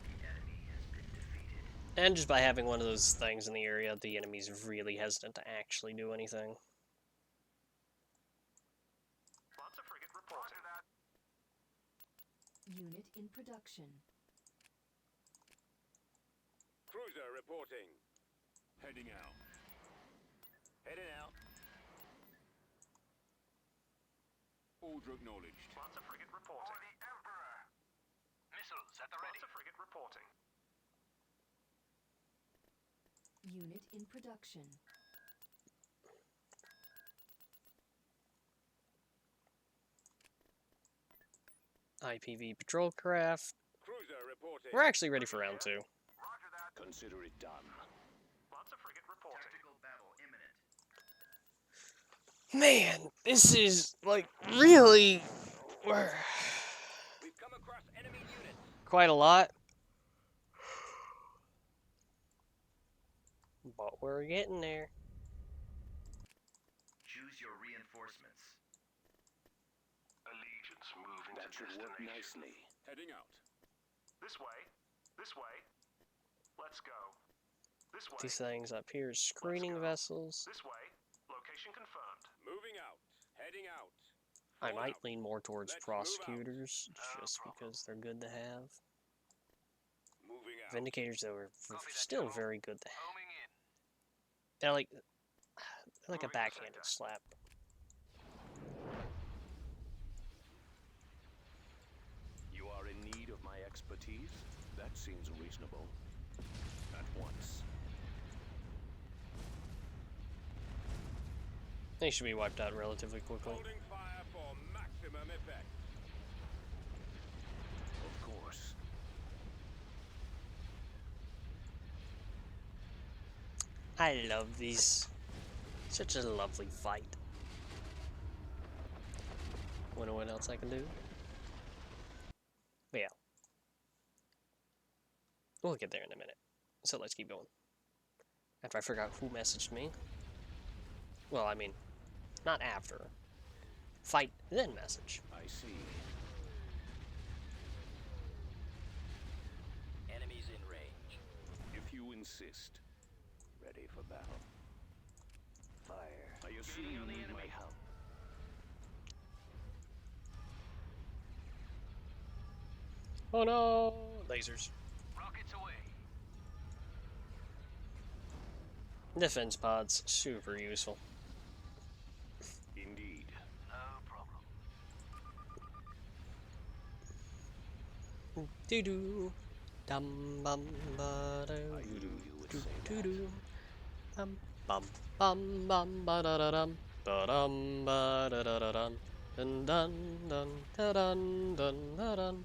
The enemy has been defeated. And just by having one of those things in the area, the enemy's really hesitant to actually do anything. Lots of frigate reporting. Unit in production. Cruiser reporting. Heading out. Heading out. Order acknowledged. Lots of frigate reporting. For the Emperor. Missiles at the ready. Lots of frigate reporting. Unit in production. IPV patrol craft. Cruiser reporting. We're actually ready for round 2. Roger that. Consider it done. Lots of frigate reporting. Tactical battle imminent. Man, this is, like, really We've come across enemy units. quite a lot. But we're getting there. Choose your reinforcements. Allegiance moving That to should work destination. nicely. Heading out. This way. This way. Let's go. This way. These things up here, screening go. vessels. This way. Location confirmed. Moving out. Heading out. I All might out. lean more towards Let's move out. prosecutors, No just problem. because they're good to have. Moving out. Vindicators, though, are Copy that, still General. very good to have. Homing in. They're like a Moving to backhanded sector. slap. You are in need of my expertise? That seems reasonable. At once. They should be wiped out relatively quickly. Holding fire for maximum effect. Of course. I love these. Such a lovely fight. Wonder what else I can do? But yeah. We'll get there in a minute. So let's keep going. After I figure out who messaged me. Well, I mean, not after. Fight, then message. I see. Enemies in range. If you insist. Ready for battle. Fire. I assume you need my help. Oh no! Lasers. Rockets away. Defense pods, super useful. Indeed. No problem. Doo doo. Dum bum ba do I knew doo you would doo say doo that. doo. Bum bum bum bum ba da da dum ba dum ba da da da dum dun dun dun da dun dun da dun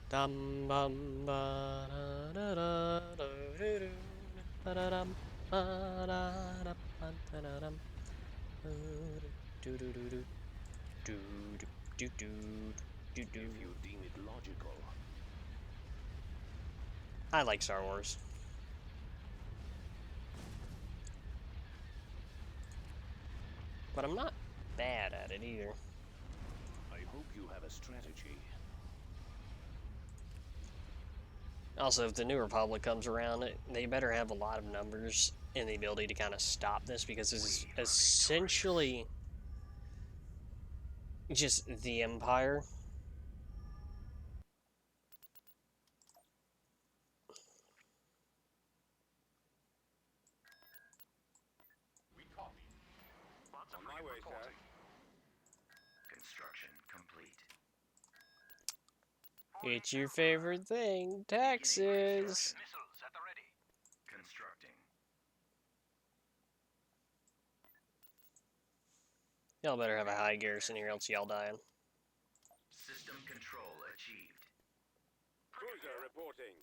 dum bum ba da da da do doo doo ba da dum ba da da ba da da dum do do do do do do do do do. If you deem it logical. I like Star Wars. But I'm not bad at it either. I hope you have a strategy. Also, if the New Republic comes around, they better have a lot of numbers and the ability to kind of stop this, because this is essentially just the Empire. We copy. Lots of On my frigate way, sir. reporting. Construction complete. It's your favorite thing, taxes. Missiles at the ready. Constructing. Y'all better have a high garrison here, else y'all dying. System control achieved. Cruiser reporting.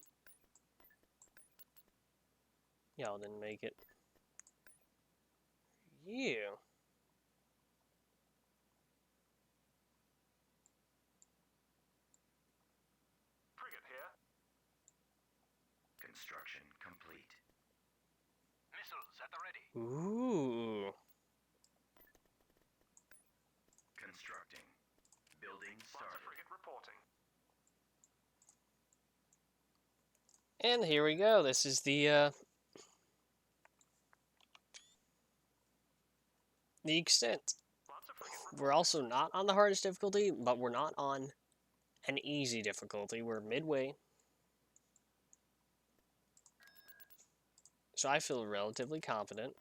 Y'all didn't make it. You. Frigate here. Construction complete. Missiles at the ready. Ooh. Constructing. Building Lots of started. frigate reporting. And here we go. This is the extent. Lots of frigate We're also not on the hardest difficulty, but we're not on an easy difficulty. We're midway. So I feel relatively confident.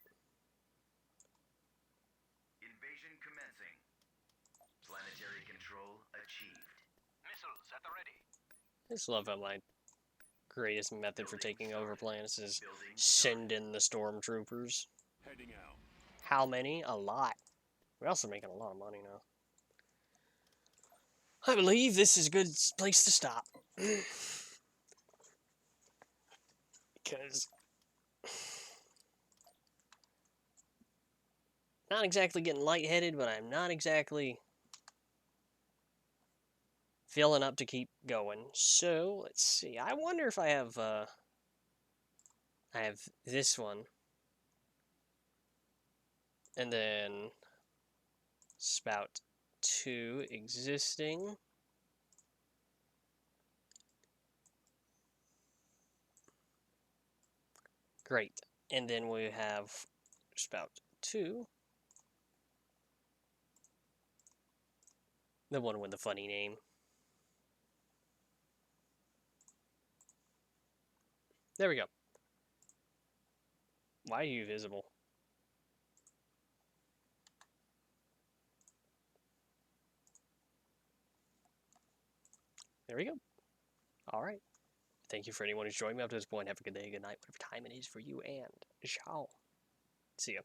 Invasion commencing. Planetary control achieved. Missiles at the ready. I just love how my greatest method for taking over planets is Building send in the stormtroopers. Heading out. How many? A lot. We're also making a lot of money now. I believe this is a good place to stop. Because not exactly getting lightheaded, but I'm not exactly feeling up to keep going. So let's see. I wonder if I have this one. And then spout 2 existing. Great. And then we have spout 2. The one with the funny name. There we go. Why are you visible? There we go. All right. Thank you for anyone who's joined me up to this point. Have a good day, good night, whatever time it is for you, and ciao. See ya.